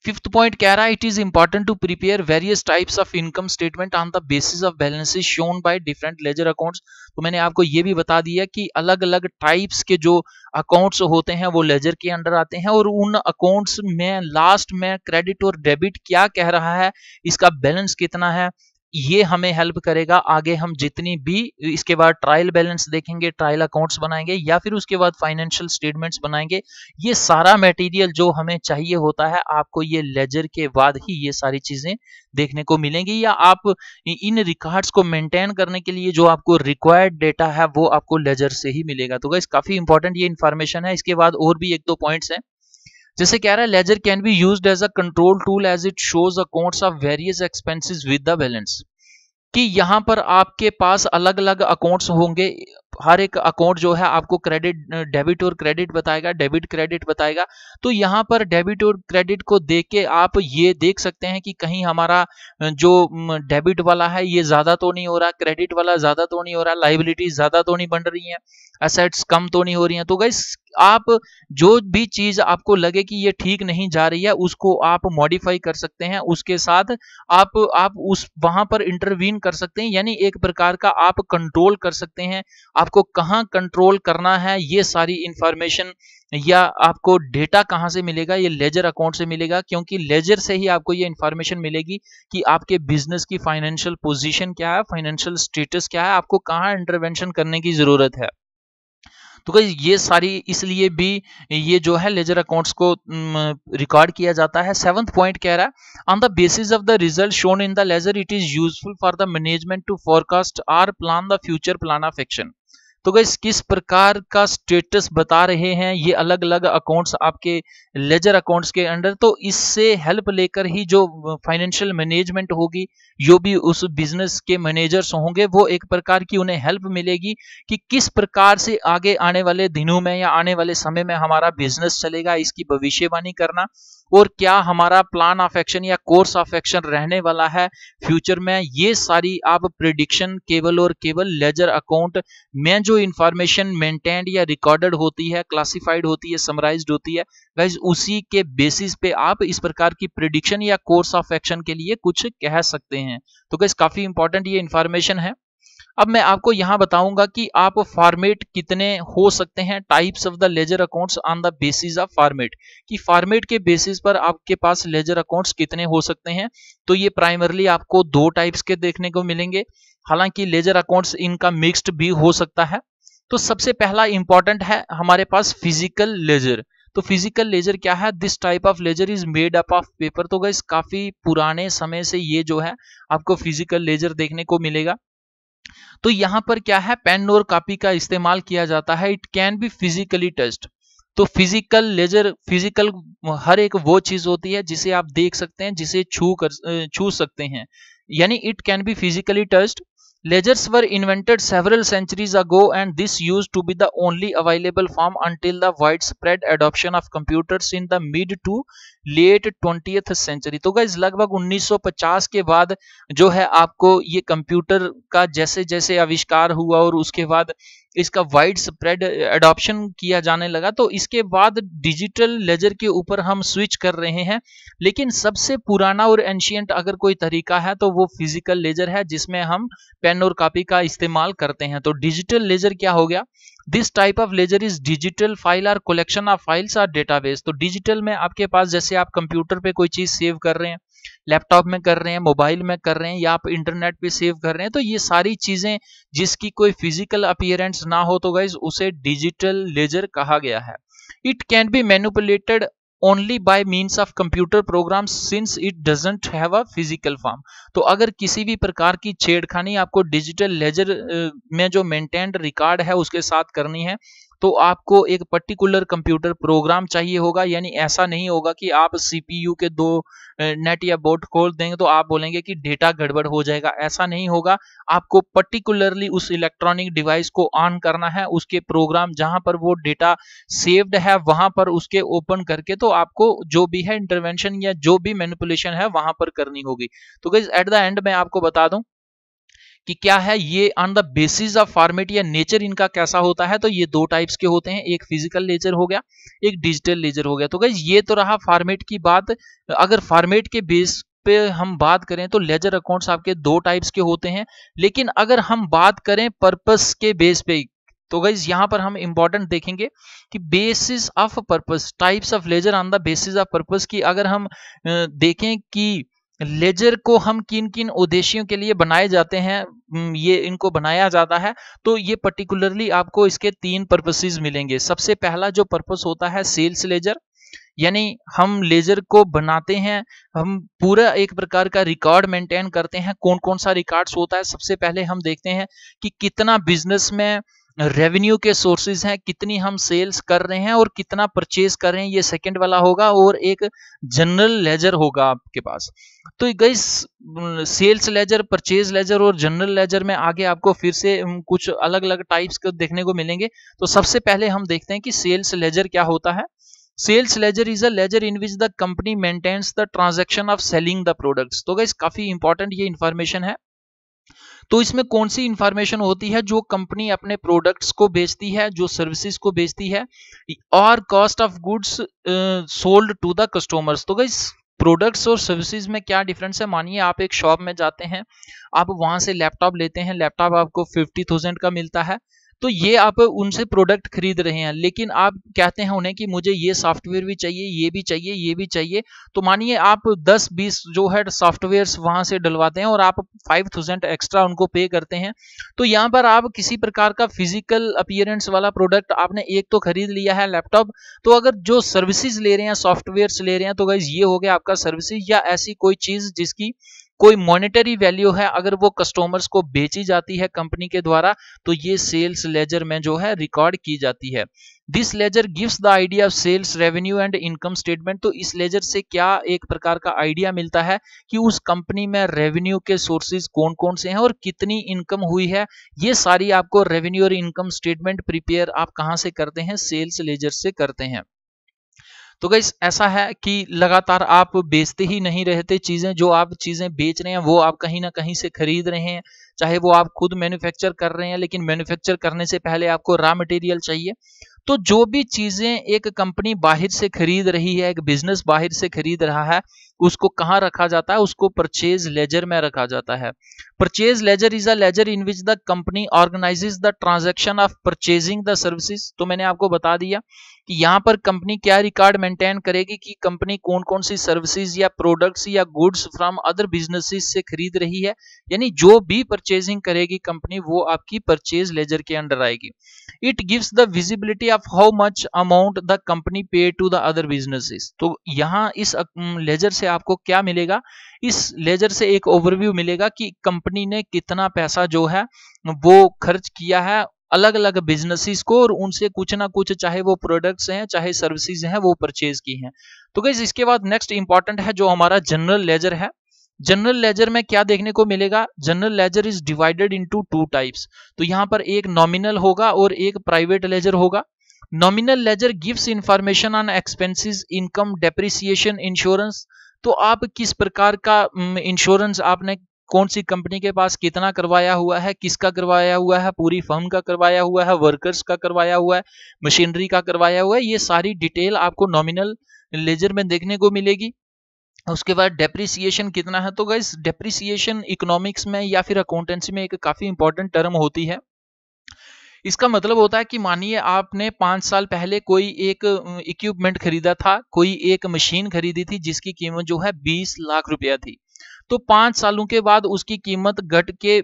फिफ्थ पॉइंट कह रहा है it is important to prepare various types of income statement on the basis of balances shown by different ledger accounts. तो मैंने आपको ये भी बता दिया कि अलग अलग टाइप्स के जो अकाउंट्स होते हैं वो लेजर के अंडर आते हैं, और उन अकाउंट्स में लास्ट में क्रेडिट और डेबिट क्या कह रहा है, इसका बैलेंस कितना है, ये हमें हेल्प करेगा आगे हम जितनी भी इसके बाद ट्रायल बैलेंस देखेंगे, ट्रायल अकाउंट्स बनाएंगे या फिर उसके बाद फाइनेंशियल स्टेटमेंट्स बनाएंगे। ये सारा मटेरियल जो हमें चाहिए होता है आपको ये लेजर के बाद ही ये सारी चीजें देखने को मिलेंगी, या आप इन रिकॉर्ड्स को मेंटेन करने के लिए जो आपको रिक्वायर्ड डेटा है वो आपको लेजर से ही मिलेगा। तो गाइस काफी इंपॉर्टेंट ये इन्फॉर्मेशन है। इसके बाद और भी एक दो पॉइंट्स हैं, जैसे कह रहा है ledger can be used as a control tool as it shows accounts of various expenses with the balance, कि यहाँ पर आपके पास अलग अलग अकाउंट्स होंगे, हर एक अकाउंट जो है आपको क्रेडिट डेबिट और क्रेडिट बताएगा, डेबिट क्रेडिट बताएगा। तो यहाँ पर डेबिट और क्रेडिट को देख के आप ये देख सकते हैं कि कहीं हमारा जो डेबिट वाला है ये ज्यादा तो नहीं हो रहा, क्रेडिट वाला ज्यादा तो नहीं हो रहा, लायबिलिटी ज्यादा तो नहीं बन रही है, एसेट्स कम तो नहीं हो रही हैं। तो गाइस आप जो भी चीज आपको लगे कि ये ठीक नहीं जा रही है उसको आप मॉडिफाई कर सकते हैं, उसके साथ आप उस वहां पर इंटरवीन कर सकते हैं, यानी एक प्रकार का आप कंट्रोल कर सकते हैं। आपको कहां कंट्रोल करना है ये सारी इंफॉर्मेशन या आपको डेटा कहां से मिलेगा, ये लेजर अकाउंट से मिलेगा, क्योंकि लेजर से ही आपको ये इंफॉर्मेशन मिलेगी कि आपके बिजनेस की फाइनेंशियल पोजीशन क्या है, फाइनेंशियल स्टेटस क्या है, आपको कहां इंटरवेंशन करने की जरूरत है। तो गाइस ये सारी इसलिए भी ये जो है लेजर अकाउंट्स को रिकॉर्ड किया जाता है। सेवंथ पॉइंट कह रहा है on the basis of the result shown in the ledger it is useful for the management to forecast और plan the future plan of action. तो गाइस किस प्रकार का स्टेटस बता रहे हैं ये अलग अलग अकाउंट्स आपके लेजर अकाउंट्स के अंडर, तो इससे हेल्प लेकर ही जो फाइनेंशियल मैनेजमेंट होगी, जो भी उस बिजनेस के मैनेजर्स होंगे वो एक प्रकार की उन्हें हेल्प मिलेगी कि किस प्रकार से आगे आने वाले दिनों में या आने वाले समय में हमारा बिजनेस चलेगा, इसकी भविष्यवाणी करना, और क्या हमारा प्लान ऑफ एक्शन या कोर्स ऑफ एक्शन रहने वाला है फ्यूचर में। ये सारी आप प्रिडिक्शन केवल और केवल लेजर अकाउंट में जो इंफॉर्मेशन मेंटेन्ड या रिकॉर्डेड होती है, क्लासिफाइड होती है, समराइज्ड होती है, गाइस उसी के बेसिस पे आप इस प्रकार की प्रिडिक्शन या कोर्स ऑफ एक्शन के लिए कुछ कह सकते हैं। तो गाइस काफी इंपॉर्टेंट ये इंफॉर्मेशन है। अब मैं आपको यहां बताऊंगा कि आप फॉर्मेट कितने हो सकते हैं, types of the ledger accounts on the basis of format, कि फॉर्मेट के बेसिस पर आपके पास लेजर अकाउंट्स कितने हो सकते हैं। तो ये प्राइमरली आपको दो टाइप्स के देखने को मिलेंगे, हालांकि लेजर अकाउंट्स इनका मिक्स्ड भी हो सकता है। तो सबसे पहला इंपॉर्टेंट है हमारे पास फिजिकल लेजर। तो फिजिकल लेजर क्या है, this type of ledger is made up of paper. तो गाइस काफी पुराने समय से ये जो है आपको फिजिकल लेजर देखने को मिलेगा। तो यहां पर क्या है, पेन और कॉपी का इस्तेमाल किया जाता है। It can be physically touched. तो फिजिकल लेजर, फिजिकल हर एक वो चीज होती है जिसे आप देख सकते हैं, जिसे छू सकते हैं। यानी it can be physically touched. Ledgers were invented several centuries ago and this used to be the only available form until the widespread adoption of computers in the mid to late 20th century। तो guys लगभग 1950 के बाद जो है आपको ये computer का जैसे जैसे आविष्कार हुआ और उसके बाद इसका वाइड स्प्रेड एडॉप्शन किया जाने लगा, तो इसके बाद डिजिटल लेजर के ऊपर हम स्विच कर रहे हैं। लेकिन सबसे पुराना और एंशियंट अगर कोई तरीका है तो वो फिजिकल लेजर है, जिसमें हम पेन और कॉपी का इस्तेमाल करते हैं। तो डिजिटल लेजर क्या हो गया? This type of ledger is digital file और कलेक्शन ऑफ फाइल्स और डेटाबेस। तो डिजिटल में आपके पास जैसे आप कंप्यूटर पे कोई चीज सेव कर रहे हैं, लैपटॉप में कर रहे हैं, मोबाइल में कर रहे हैं या आप इंटरनेट पे सेव कर रहे हैं, तो ये सारी चीजें जिसकी कोई फिजिकल अपीयरेंस ना हो तो गाइस उसे डिजिटल लेजर कहा गया है। It can be manipulated only by means of computer programs since it doesn't have a physical form। तो अगर किसी भी प्रकार की छेड़खानी आपको डिजिटल लेजर में जो मेंटेन्ड रिकॉर्ड है उसके साथ करनी है तो आपको एक पर्टिकुलर कंप्यूटर प्रोग्राम चाहिए होगा। यानी ऐसा नहीं होगा कि आप सीपीयू के दो नेट या बोर्ड खोल देंगे तो आप बोलेंगे कि डेटा गड़बड़ हो जाएगा, ऐसा नहीं होगा। आपको पर्टिकुलरली उस इलेक्ट्रॉनिक डिवाइस को ऑन करना है, उसके प्रोग्राम जहां पर वो डेटा सेव्ड है वहां पर उसके ओपन करके तो आपको जो भी है इंटरवेंशन या जो भी मैनिपुलेशन है वहां पर करनी होगी। तो गाइस एट द एंड मैं आपको बता दूं कि क्या है ये on the basis of format या नेचर इनका कैसा होता है। तो ये दो टाइप्स के होते हैं, एक फिजिकल लेजर हो गया, एक डिजिटल लेजर हो गया। तो गाइस ये तो रहा फॉर्मेट की बात। अगर फॉर्मेट के बेस पे हम बात करें तो लेजर अकाउंट्स आपके दो टाइप्स के होते हैं। लेकिन अगर हम बात करें पर्पस के बेस पे तो गाइस यहां पर हम इंपॉर्टेंट देखेंगे कि basis of purpose, types of ledger on the basis of purpose की अगर हम देखें कि लेजर को हम किन किन उद्देश्यों के लिए बनाए जाते हैं, ये इनको बनाया जाता है, तो ये पर्टिकुलरली आपको इसके तीन पर्पसेस मिलेंगे। सबसे पहला जो पर्पस होता है सेल्स लेजर, यानी हम लेजर को बनाते हैं, हम पूरा एक प्रकार का रिकॉर्ड मेंटेन करते हैं। कौन कौन सा रिकॉर्ड्स होता है? सबसे पहले हम देखते हैं कि कितना बिजनेस में रेवेन्यू के सोर्सेज हैं, कितनी हम सेल्स कर रहे हैं और कितना परचेज कर रहे हैं, ये सेकंड वाला होगा। और एक जनरल लेजर होगा आपके पास। तो guys sales ledger, purchase ledger और जनरल लेजर में आगे आपको फिर से कुछ अलग अलग टाइप्स के देखने को मिलेंगे। तो सबसे पहले हम देखते हैं कि सेल्स लेजर क्या होता है। Sales ledger is a ledger in which the company maintains the transaction of selling the products. तो गाइस काफी इंपॉर्टेंट ये इंफॉर्मेशन है। तो इसमें कौन सी इंफॉर्मेशन होती है? जो कंपनी अपने प्रोडक्ट्स को बेचती है, जो सर्विसेज को बेचती है, और cost of goods sold to the customers. तो गाइस प्रोडक्ट्स और सर्विसेज में क्या डिफरेंस है? मानिए आप एक शॉप में जाते हैं, आप वहां से लैपटॉप लेते हैं, लैपटॉप आपको 50,000 का मिलता है, तो ये आप उनसे प्रोडक्ट खरीद रहे हैं, लेकिन आप कहते हैं उन्हें कि मुझे ये सॉफ्टवेयर भी चाहिए, ये भी चाहिए, ये भी चाहिए। तो मानिए आप 10-20 जो है सॉफ्टवेयर्स वहां से डलवाते हैं और आप 5,000 एक्स्ट्रा उनको पे करते हैं। तो यहाँ पर आप किसी प्रकार का फिजिकल अपीयरेंस वाला प्रोडक्ट आपने एक तो खरीद लिया है लैपटॉप। तो अगर जो सर्विसेज ले रहे हैं, सॉफ्टवेयर्स ले रहे हैं, तो गाइस ये हो गया आपका सर्विसेज या ऐसी कोई चीज जिसकी कोई मॉनेटरी वैल्यू है, अगर वो कस्टमर्स को बेची जाती है कंपनी के द्वारा, तो ये सेल्स लेजर में जो है रिकॉर्ड की जाती है। This ledger gives the idea of sales revenue and income statement. तो इस लेजर से क्या एक प्रकार का आइडिया मिलता है कि उस कंपनी में रेवेन्यू के सोर्सेज कौन कौन से हैं और कितनी इनकम हुई है। ये सारी आपको रेवेन्यू और इनकम स्टेटमेंट प्रिपेयर आप कहां से करते हैं? सेल्स लेजर से करते हैं। तो गाइस ऐसा है कि लगातार आप बेचते ही नहीं रहते चीजें, जो आप चीजें बेच रहे हैं वो आप कहीं ना कहीं से खरीद रहे हैं, चाहे वो आप खुद मैन्युफैक्चर कर रहे हैं, लेकिन मैन्युफैक्चर करने से पहले आपको रॉ मटेरियल चाहिए। तो जो भी चीजें एक कंपनी बाहर से खरीद रही है, एक बिजनेस बाहर से खरीद रहा है, उसको कहाँ रखा जाता है? उसको परचेज लेजर में रखा जाता है। Purchase ledger is a ledger in which the company organises the transaction of purchasing the services. तो मैंने आपको बता दिया कि यहाँ पर कंपनी क्या रिकॉर्ड मेंटेन करेगी कि कंपनी कौन कौन सी सर्विसेज या प्रोडक्ट्स या गुड्स फ्रॉम अदर बिजनेसेस से खरीद रही है। यानी जो भी परचेजिंग करेगी कंपनी वो आपकी परचेज लेजर के अंडर आएगी। It gives the visibility of how much amount the company पे टू द अदर बिजनेसेस। तो यहाँ इस लेजर से आपको क्या मिलेगा? इस लेजर से एक ओवरव्यू मिलेगा कि कंपनी ने कितना पैसा जो है वो खर्च किया है अलग अलग बिजनेसेस को, और उनसे कुछ ना कुछ, चाहे वो प्रोडक्ट्स हैं चाहे सर्विसेज हैं, वो परचेज की हैं। तो गाइस इसके बाद नेक्स्ट इंपॉर्टेंट है जो हमारा जनरल लेजर है। जनरल लेजर में क्या देखने को मिलेगा, general ledger is divided into two types. तो यहां पर एक नॉमिनल होगा और एक प्राइवेट लेजर होगा। Nominal ledger gives information on expenses, income, depreciation, insurance. तो आप किस प्रकार का इंश्योरेंस आपने कौन सी कंपनी के पास कितना करवाया हुआ है, किसका करवाया हुआ है, पूरी फर्म का करवाया हुआ है, वर्कर्स का करवाया हुआ है, मशीनरी का करवाया हुआ है, ये सारी डिटेल आपको नॉमिनल लेजर में देखने को मिलेगी। उसके बाद डेप्रिसिएशन कितना है, तो गाइस डेप्रिसिएशन इकोनॉमिक्स में या फिर अकाउंटेंसी में एक काफी इंपॉर्टेंट टर्म होती है। इसका मतलब होता है कि मानिए आपने 5 साल पहले कोई एक इक्विपमेंट खरीदा था, कोई एक मशीन खरीदी थी जिसकी कीमत जो है 20 लाख रुपया थी। तो 5 सालों के बाद उसकी कीमत घट के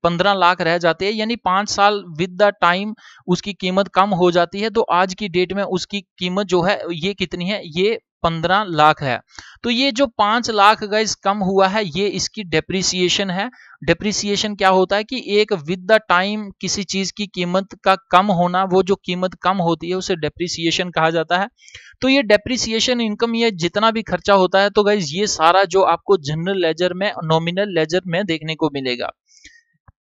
15 लाख रह जाती है, यानी 5 साल विद द टाइम उसकी कीमत कम हो जाती है। तो आज की डेट में उसकी कीमत जो है ये कितनी है, ये 15 लाख है। तो ये जो 5 लाख गाइस कम हुआ है, ये इसकी डेप्रिसिएशन है। डेप्रिसिएशन क्या होता है कि एक विद द टाइम किसी चीज की कीमत का कम होना, वो जो कीमत कम होती है उसे डेप्रिसिएशन कहा जाता है। तो ये डेप्रिसिएशन इनकम, ये जितना भी खर्चा होता है, तो गाइस ये सारा जो आपको जनरल लेजर में, नॉमिनल लेजर में देखने को मिलेगा।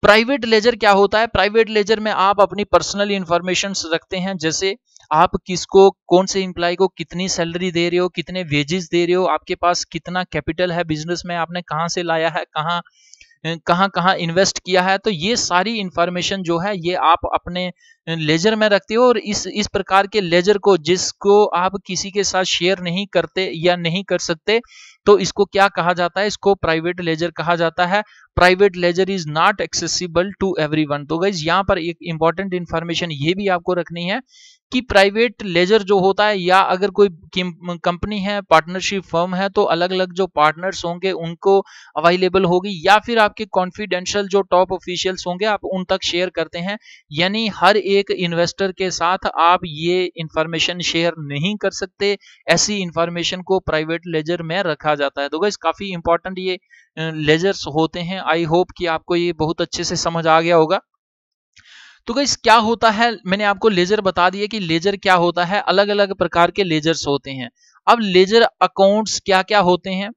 प्राइवेट लेजर क्या होता है, प्राइवेट लेजर में आप अपनी पर्सनल इंफॉर्मेशन रखते हैं, जैसे आप किसको, कौन से एम्प्लॉय को कितनी सैलरी दे रहे हो, कितने वेजेस दे रहे हो, आपके पास कितना कैपिटल है बिजनेस में, आपने कहां से लाया है, कहां कहां कहां इन्वेस्ट किया है। तो ये सारी इंफॉर्मेशन जो है ये आप अपने लेजर में रखते हो। और इस प्रकार के लेजर को, जिसको आप किसी के साथ शेयर नहीं करते या नहीं कर सकते, तो इसको क्या कहा जाता है, इसको प्राइवेट लेजर कहा जाता है। Private ledger is not accessible to everyone. तो गाइस यहाँ पर एक इंपॉर्टेंट इंफॉर्मेशन ये भी आपको रखनी है कि प्राइवेट लेजर जो होता है, या अगर कोई कंपनी है, पार्टनरशिप फर्म है, तो अलग अलग जो पार्टनर्स होंगे उनको अवेलेबल होगी, या फिर आपके कॉन्फिडेंशियल जो टॉप ऑफिशियल्स होंगे आप उन तक शेयर करते हैं। यानी हर एक इन्वेस्टर के साथ आप ये इंफॉर्मेशन शेयर नहीं कर सकते, ऐसी इंफॉर्मेशन को प्राइवेट लेजर में रखा जाता है। तो गाइस काफी इंपॉर्टेंट ये लेजर्स होते हैं। आई होप कि आपको ये बहुत अच्छे से समझ आ गया होगा। तो गाइस क्या होता है, मैंने आपको लेजर बता दिया कि लेजर क्या होता है, अलग अलग प्रकार के लेजर्स होते हैं। अब लेजर अकाउंट्स क्या क्या होते हैं,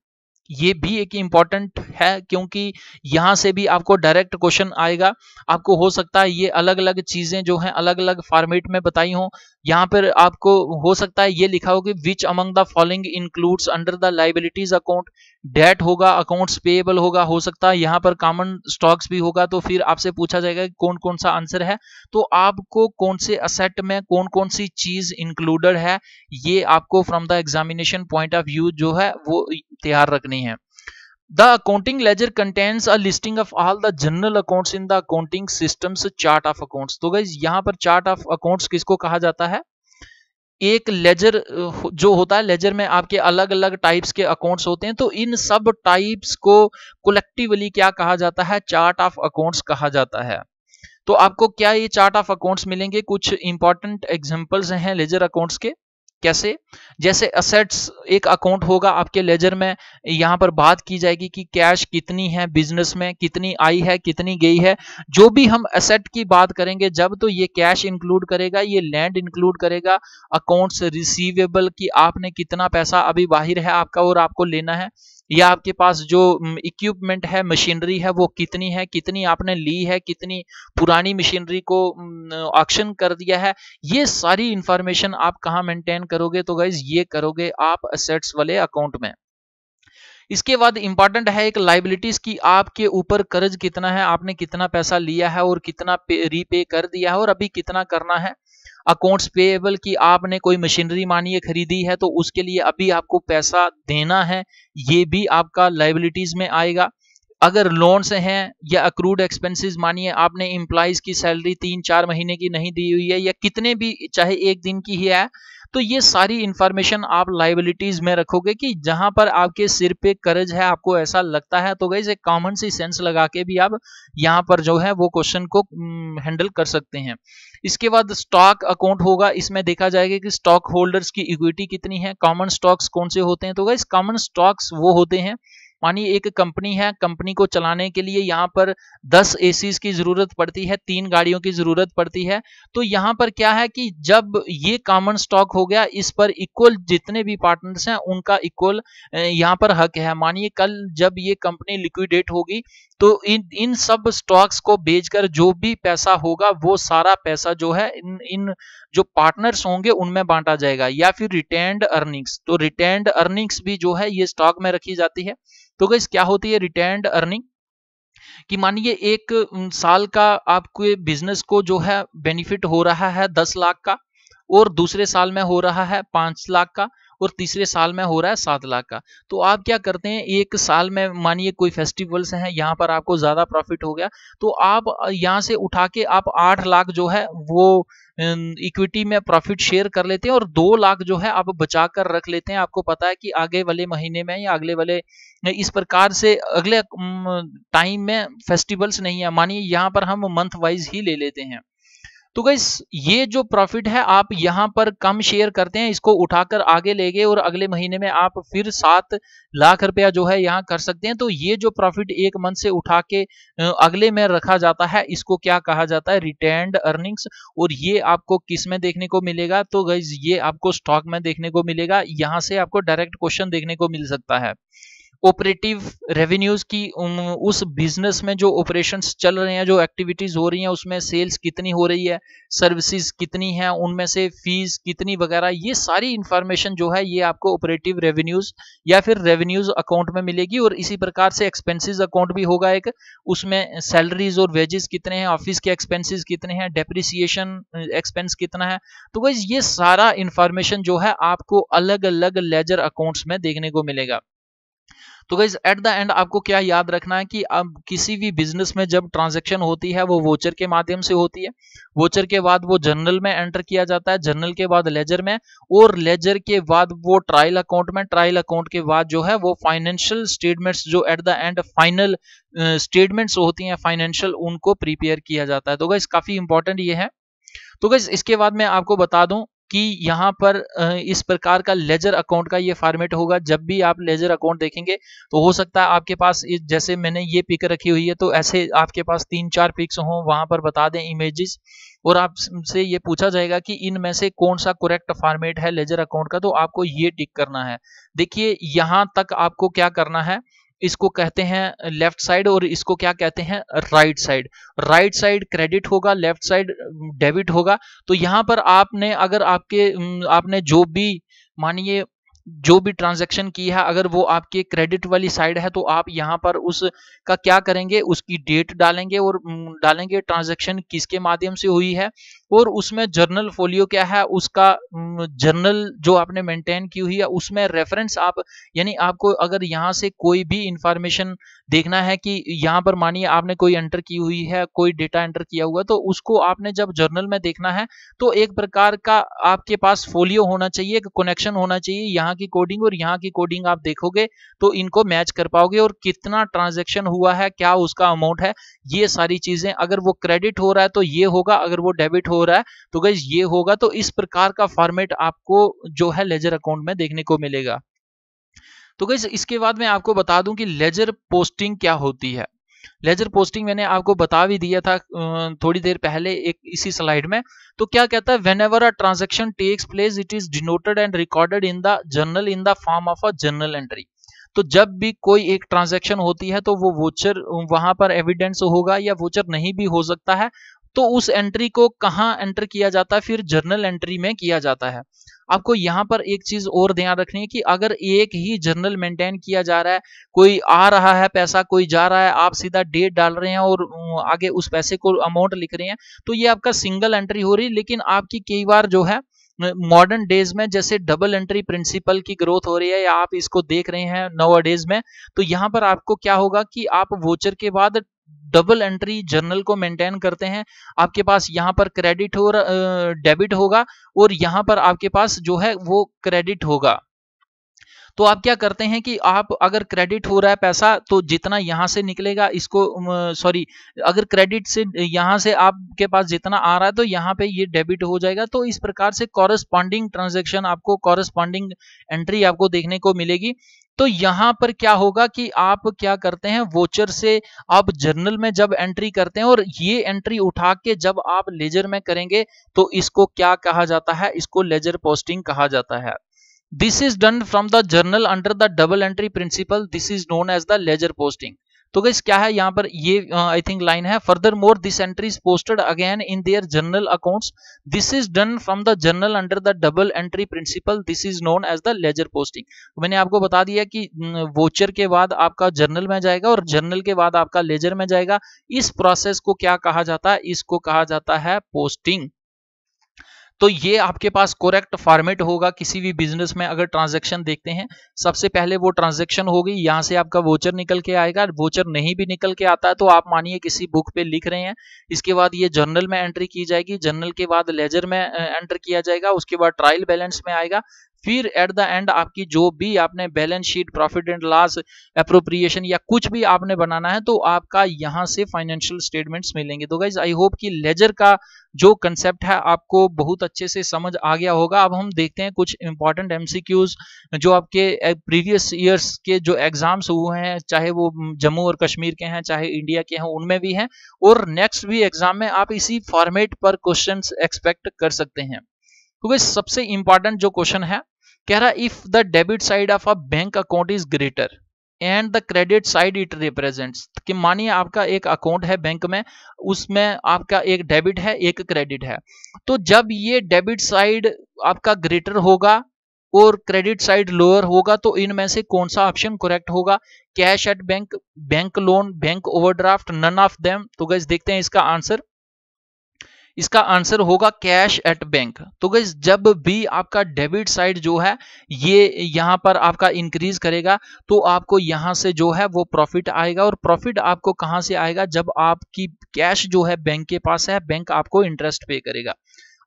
ये भी एक इंपॉर्टेंट है, क्योंकि यहां से भी आपको डायरेक्ट क्वेश्चन आएगा। आपको हो सकता है ये अलग अलग चीजें जो हैं अलग अलग फॉर्मेट में बताई हो। यहाँ पर आपको हो सकता है ये लिखा हो कि which among the following includes under the liabilities account, debt होगा, अकाउंट्स पेएबल होगा, हो सकता है यहाँ पर कॉमन स्टॉक्स भी होगा। तो फिर आपसे पूछा जाएगा कि कौन कौन सा आंसर है, तो आपको कौन से असेट में कौन कौन सी चीज इंक्लूडेड है, ये आपको from the examination point of view जो है वो तैयार रखनी है। The accounting ledger contains a listing of all the general accounts in the accounting system's chart of accounts। तो गाइस यहाँ पर चार्ट ऑफ अकाउंट्स किसको कहा जाता है, एक लेजर जो होता है, लेजर में आपके अलग अलग टाइप्स के अकाउंट्स होते हैं, तो इन सब टाइप्स को कलेक्टिवली क्या कहा जाता है, चार्ट ऑफ अकाउंट्स कहा जाता है। तो आपको क्या ये चार्ट ऑफ अकाउंट्स मिलेंगे, कुछ इंपॉर्टेंट एग्जांपल्स हैं लेजर अकाउंट्स के। कैसे, जैसे असेट्स एक अकाउंट होगा आपके लेजर में, यहां पर बात की जाएगी कि कैश कितनी है बिजनेस में, कितनी आई है, कितनी गई है। जो भी हम असेट की बात करेंगे जब, तो ये कैश इंक्लूड करेगा, ये लैंड इंक्लूड करेगा, अकाउंट्स रिसीवेबल की आपने कितना पैसा अभी बाहर है आपका और आपको लेना है, या आपके पास जो इक्विपमेंट है, मशीनरी है, वो कितनी है, कितनी आपने ली है, कितनी पुरानी मशीनरी को ऑक्शन कर दिया है। ये सारी इंफॉर्मेशन आप कहां मेंटेन करोगे, तो गाइज ये करोगे आप असेट्स वाले अकाउंट में। इसके बाद इंपॉर्टेंट है एक लाइबिलिटीज की, आपके ऊपर कर्ज कितना है, आपने कितना पैसा लिया है और कितना रीपे कर दिया है और अभी कितना करना है। अकाउंट्स पेएबल की, आपने कोई मशीनरी मानिए खरीदी है तो उसके लिए अभी आपको पैसा देना है, ये भी आपका लाइबिलिटीज में आएगा। अगर लोन से हैं या अक्रूड एक्सपेंसेस, मानिए आपने एम्प्लॉइज की सैलरी 3-4 महीने की नहीं दी हुई है, या कितने भी, चाहे एक दिन की ही है, तो ये सारी इंफॉर्मेशन आप लाइबिलिटीज में रखोगे कि जहां पर आपके सिर पे कर्ज है, आपको ऐसा लगता है। तो गाइस एक कॉमन सी सेंस लगा के भी आप यहाँ पर जो है वो क्वेश्चन को हैंडल कर सकते हैं। इसके बाद स्टॉक अकाउंट होगा, इसमें देखा जाएगा कि स्टॉक होल्डर्स की इक्विटी कितनी है। कॉमन स्टॉक्स कौन से होते हैं, तो गाइस कॉमन स्टॉक्स वो होते हैं मानिए एक कंपनी है, कंपनी को चलाने के लिए यहाँ पर 10 एसीज की जरूरत पड़ती है, 3 गाड़ियों की जरूरत पड़ती है। तो यहाँ पर क्या है कि जब ये कॉमन स्टॉक हो गया, इस पर इक्वल जितने भी पार्टनर्स हैं उनका इक्वल यहाँ पर हक है। मानिए कल जब ये कंपनी लिक्विडेट होगी तो इन सब स्टॉक्स को बेचकर जो भी पैसा होगा वो सारा पैसा जो है इन जो पार्टनर्स होंगे उनमें बांटा जाएगा। या फिर रिटेन्ड अर्निंग्स, तो रिटेन्ड अर्निंग्स भी जो है ये स्टॉक में रखी जाती है। तो गाइस क्या होती है रिटेन्ड अर्निंग, कि मानिए एक साल का आपके बिजनेस को जो है बेनिफिट हो रहा है 10 लाख का, और दूसरे साल में हो रहा है 5 लाख का, और तीसरे साल में हो रहा है 7 लाख का। तो आप क्या करते हैं, एक साल में मानिए कोई फेस्टिवल्स हैं, यहाँ पर आपको ज्यादा प्रॉफिट हो गया तो आप यहाँ से उठा के आप 8 लाख जो है वो इक्विटी में प्रॉफिट शेयर कर लेते हैं, और 2 लाख जो है आप बचा कर रख लेते हैं। आपको पता है कि आगे वाले महीने में या अगले वाले इस प्रकार से अगले टाइम में फेस्टिवल्स नहीं है, मानिए यहाँ पर हम मंथ वाइज ही ले लेते हैं। तो गाइस ये जो प्रॉफिट है आप यहाँ पर कम शेयर करते हैं, इसको उठाकर आगे ले गए और अगले महीने में आप फिर 7 लाख रुपया जो है यहाँ कर सकते हैं। तो ये जो प्रॉफिट एक मंथ से उठा के अगले में रखा जाता है इसको क्या कहा जाता है, रिटेन्ड अर्निंग्स। और ये आपको किस में देखने को मिलेगा, तो गाइस ये आपको स्टॉक में देखने को मिलेगा। यहाँ से आपको डायरेक्ट क्वेश्चन देखने को मिल सकता है। ऑपरेटिव रेवेन्यूज की उस बिजनेस में जो ऑपरेशंस चल रहे हैं, जो एक्टिविटीज हो रही हैं, उसमें सेल्स कितनी हो रही है, सर्विसेज कितनी हैं, उनमें से फीस कितनी वगैरह, ये सारी इंफॉर्मेशन जो है ये आपको ऑपरेटिव रेवेन्यूज या फिर रेवेन्यूज अकाउंट में मिलेगी। और इसी प्रकार से एक्सपेंसेस अकाउंट भी होगा एक, उसमें सैलरीज और वेजेस कितने हैं, ऑफिस के एक्सपेंसेस कितने हैं, डेप्रिसिएशन एक्सपेंस कितना है। तो गाइस ये सारा इंफॉर्मेशन जो है आपको अलग अलग लेजर अकाउंट्स में देखने को मिलेगा। तो गाइज एट द एंड आपको क्या याद रखना है कि अब किसी भी बिजनेस में जब ट्रांजैक्शन होती है वो वोचर के माध्यम से होती है, वोचर के बाद वो जर्नल में एंटर किया जाता है, जर्नल के बाद लेजर में, और लेजर के बाद वो ट्रायल अकाउंट में, ट्रायल अकाउंट के बाद जो है वो फाइनेंशियल स्टेटमेंट्स जो eight the and final statements होती हैं फाइनेंशियल, उनको प्रिपेयर किया जाता है। तो गाइज काफी इंपॉर्टेंट ये है। तो गाइज इसके बाद मैं आपको बता दूं कि यहाँ पर इस प्रकार का लेजर अकाउंट का ये फॉर्मेट होगा। जब भी आप लेजर अकाउंट देखेंगे तो हो सकता है आपके पास जैसे मैंने ये पिक रखी हुई है तो ऐसे आपके पास 3-4 पिक्स हों, वहां पर बता दें इमेजेस, और आपसे ये पूछा जाएगा कि इनमें से कौन सा करेक्ट फॉर्मेट है लेजर अकाउंट का, तो आपको ये टिक करना है। देखिए यहाँ तक आपको क्या करना है, इसको कहते हैं लेफ्ट साइड और इसको क्या कहते हैं right side. Right side credit होगा, लेफ्ट साइड डेबिट होगा। तो यहां पर आपने अगर आपने जो भी मानिए जो भी ट्रांजैक्शन की है अगर वो आपके क्रेडिट वाली साइड है तो आप यहाँ पर उसका क्या करेंगे, उसकी डेट डालेंगे और डालेंगे ट्रांजैक्शन किसके माध्यम से हुई है, और उसमें जर्नल फोलियो क्या है उसका जर्नल जो आपने मेंटेन की हुई है उसमें रेफरेंस आप, यानी आपको अगर यहाँ से कोई भी इंफॉर्मेशन देखना है कि यहाँ पर मानिए आपने कोई एंटर की हुई है, कोई डेटा एंटर किया हुआ, तो उसको आपने जब जर्नल में देखना है तो एक प्रकार का आपके पास फोलियो होना चाहिए, कनेक्शन होना चाहिए, यहाँ की कोडिंग और यहाँ की कोडिंग आप देखोगे तो इनको मैच कर पाओगे, और कितना ट्रांजैक्शन हुआ है, क्या उसका अमाउंट है, ये सारी चीजें अगर वो क्रेडिट हो रहा है तो ये होगा, अगर वो डेबिट हो रहा है तो गाइस ये होगा। तो इस प्रकार का फॉर्मेट आपको जो है लेजर अकाउंट में देखने को मिलेगा। तो गाइस इसके बाद मैं आपको बता दूं कि लेजर पोस्टिंग क्या होती है। लेजर पोस्टिंग मैंने आपको बता भी दिया था थोड़ी देर पहले एक इसी स्लाइड में। तो क्या कहता है, whenever a transaction takes place it is denoted and recorded in the journal in the form of a journal entry. तो जब भी कोई एक ट्रांजैक्शन होती है तो वो वोचर वहां पर एविडेंस होगा या वोचर नहीं भी हो सकता है, तो उस एंट्री को कहाँ एंटर किया जाता है, फिर जर्नल एंट्री में किया जाता है। आपको यहाँ पर एक चीज और ध्यान रखनी है कि अगर एक ही जर्नल मेंटेन किया जा रहा है, कोई आ रहा है पैसा, कोई जा रहा है, आप सीधा डेट डाल रहे हैं और आगे उस पैसे को अमाउंट लिख रहे हैं, तो ये आपका सिंगल एंट्री हो रही है। लेकिन आपकी कई बार जो है मॉडर्न डेज में जैसे डबल एंट्री प्रिंसिपल की ग्रोथ हो रही है या आप इसको देख रहे हैं नाउ डेज में, तो यहाँ पर आपको क्या होगा कि आप वोचर के बाद डबल एंट्री जर्नल को मेंटेन करते हैं। आपके पास यहाँ पर क्रेडिट और डेबिट होगा और यहाँ पर आपके पास जो है वो क्रेडिट होगा। तो आप क्या करते हैं कि आप अगर क्रेडिट हो रहा है पैसा तो जितना यहाँ से निकलेगा इसको सॉरी अगर क्रेडिट से यहाँ से आपके पास जितना आ रहा है तो यहाँ पे ये डेबिट हो जाएगा। तो इस प्रकार से कॉरेस्पॉन्डिंग ट्रांजैक्शन आपको कॉरेस्पॉन्डिंग एंट्री आपको देखने को मिलेगी। तो यहाँ पर क्या होगा कि आप क्या करते हैं वोचर से आप जर्नल में जब एंट्री करते हैं और ये एंट्री उठा के जब आप लेजर में करेंगे तो इसको क्या कहा जाता है, इसको लेजर पोस्टिंग कहा जाता है। This is done from the journal under the double entry principle. This is known as the ledger posting. तो गाइस क्या है यहाँ पर ये आई थिंक लाइन है, furthermore this entry is posted again in their journal accounts. This is done from the journal under the double entry principle. This is known as the ledger posting. मैंने आपको बता दिया कि voucher के बाद आपका journal में जाएगा और जर्नल के बाद आपका लेजर में जाएगा। इस प्रोसेस को क्या कहा जाता है, इसको कहा जाता है पोस्टिंग। तो ये आपके पास करेक्ट फॉर्मेट होगा किसी भी बिजनेस में। अगर ट्रांजैक्शन देखते हैं सबसे पहले वो ट्रांजैक्शन होगी, यहाँ से आपका वोचर निकल के आएगा। वोचर नहीं भी निकल के आता है तो आप मानिए किसी बुक पे लिख रहे हैं, इसके बाद ये जर्नल में एंट्री की जाएगी, जर्नल के बाद लेजर में एंटर किया जाएगा, उसके बाद ट्रायल बैलेंस में आएगा, फिर एट द एंड आपकी जो भी आपने balance sheet, profit and loss, appropriation या कुछ भी आपने बनाना है तो आपका यहाँ से फाइनेंशियल स्टेटमेंट्स मिलेंगे। तो गाइज आई होप कि लेजर का जो कंसेप्ट है आपको बहुत अच्छे से समझ आ गया होगा। अब हम देखते हैं कुछ इंपॉर्टेंट एमसीक्यूज जो आपके प्रीवियस ईयर्स के जो एग्जाम्स हुए हैं, चाहे वो जम्मू और कश्मीर के हैं चाहे इंडिया के हैं, उनमें भी हैं और नेक्स्ट भी एग्जाम में आप इसी फॉर्मेट पर क्वेश्चंस एक्सपेक्ट कर सकते हैं। तो गाइस सबसे इंपॉर्टेंट जो क्वेश्चन है कह रहा if the debit side of a bank account is greater and the credit side it represents, कि मानिए आपका एक अकाउंट है बैंक में, उसमें आपका एक डेबिट है एक क्रेडिट है, तो जब ये डेबिट साइड आपका ग्रेटर होगा और क्रेडिट साइड लोअर होगा तो इनमें से कौन सा ऑप्शन करेक्ट होगा? Cash at bank, bank loan, bank overdraft, none of them. तो गाइस देखते हैं इसका आंसर। इसका आंसर होगा कैश एट बैंक। तो गाइस जब भी आपका डेबिट साइड जो है ये यहाँ पर आपका इंक्रीज करेगा तो आपको यहाँ से जो है वो प्रॉफिट आएगा, और प्रॉफिट आपको कहाँ से आएगा? जब आपकी कैश जो है बैंक के पास है, बैंक आपको इंटरेस्ट पे करेगा।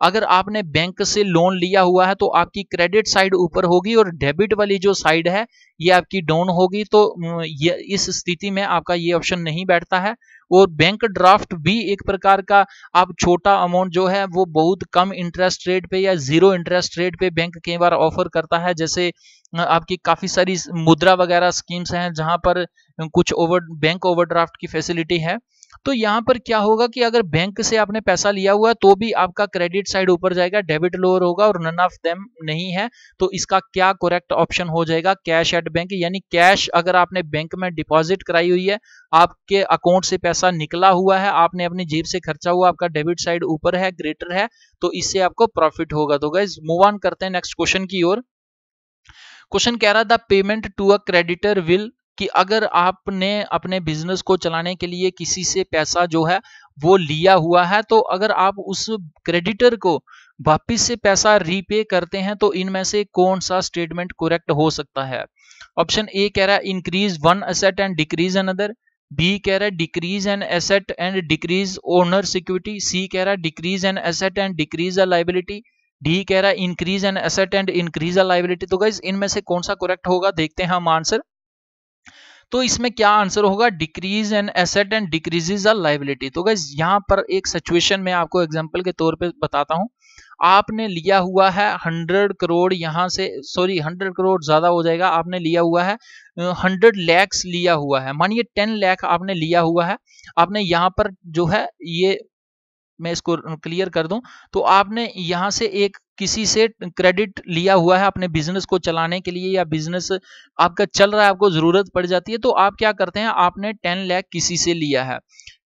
अगर आपने बैंक से लोन लिया हुआ है तो आपकी क्रेडिट साइड ऊपर होगी और डेबिट वाली जो साइड है ये आपकी डाउन होगी। तो ये इस स्थिति में आपका ये ऑप्शन नहीं बैठता है। और बैंक ड्राफ्ट भी एक प्रकार का आप छोटा अमाउंट जो है वो बहुत कम इंटरेस्ट रेट पे या जीरो इंटरेस्ट रेट पे बैंक कई बार ऑफर करता है। जैसे आपकी काफी सारी मुद्रा वगैरह स्कीम्स हैं जहां पर कुछ बैंक ओवरड्राफ्ट की फैसिलिटी है। तो यहाँ पर क्या होगा कि अगर बैंक से आपने पैसा लिया हुआ है तो भी आपका क्रेडिट साइड ऊपर जाएगा, डेबिट लोअर होगा और नन ऑफ देम नहीं है। तो इसका क्या करेक्ट ऑप्शन हो जाएगा? Cash at bank. यानी कैश अगर आपने बैंक में डिपॉजिट कराई हुई है, आपके अकाउंट से पैसा निकला हुआ है, आपने अपनी जेब से खर्चा हुआ, आपका डेबिट साइड ऊपर है, ग्रेटर है, तो इससे आपको प्रॉफिट होगा। तो गाइस मूव ऑन करते हैं नेक्स्ट क्वेश्चन की ओर। क्वेश्चन कह रहा the payment to a creditor will, कि अगर आपने अपने बिजनेस को चलाने के लिए किसी से पैसा जो है वो लिया हुआ है, तो अगर आप उस क्रेडिटर को वापिस से पैसा रीपे करते हैं तो इनमें से कौन सा स्टेटमेंट करेक्ट हो सकता है? ऑप्शन ए कह रहा है increase one asset and decrease another, B कह रहा है decrease an asset and decrease owner security, C कह रहा है decrease an asset and decrease a liability, D कह रहा है increase an asset and increase a liability. तो गाइस इनमें से कौन सा करेक्ट होगा, देखते हैं हम आंसर। तो इसमें क्या आंसर होगा? Decrease an asset and decreases a liability. तो गाइस यहाँ पर एक सिचुएशन में आपको एग्जांपल के तौर पे बताता हूं। आपने लिया हुआ है 100 करोड़, यहाँ से सॉरी 100 करोड़ ज्यादा हो जाएगा, आपने लिया हुआ है 100 लैक्स लिया हुआ है, मानिए 10 लाख आपने लिया हुआ है। आपने यहाँ पर जो है ये मैं इसको क्लियर कर दूं, तो आपने यहां से एक किसी से क्रेडिट लिया हुआ है अपने बिजनेस को चलाने के लिए, या बिजनेस आपका चल रहा है, आपको जरूरत पड़ जाती है, तो आप क्या करते हैं, आपने 10 लाख किसी से लिया है,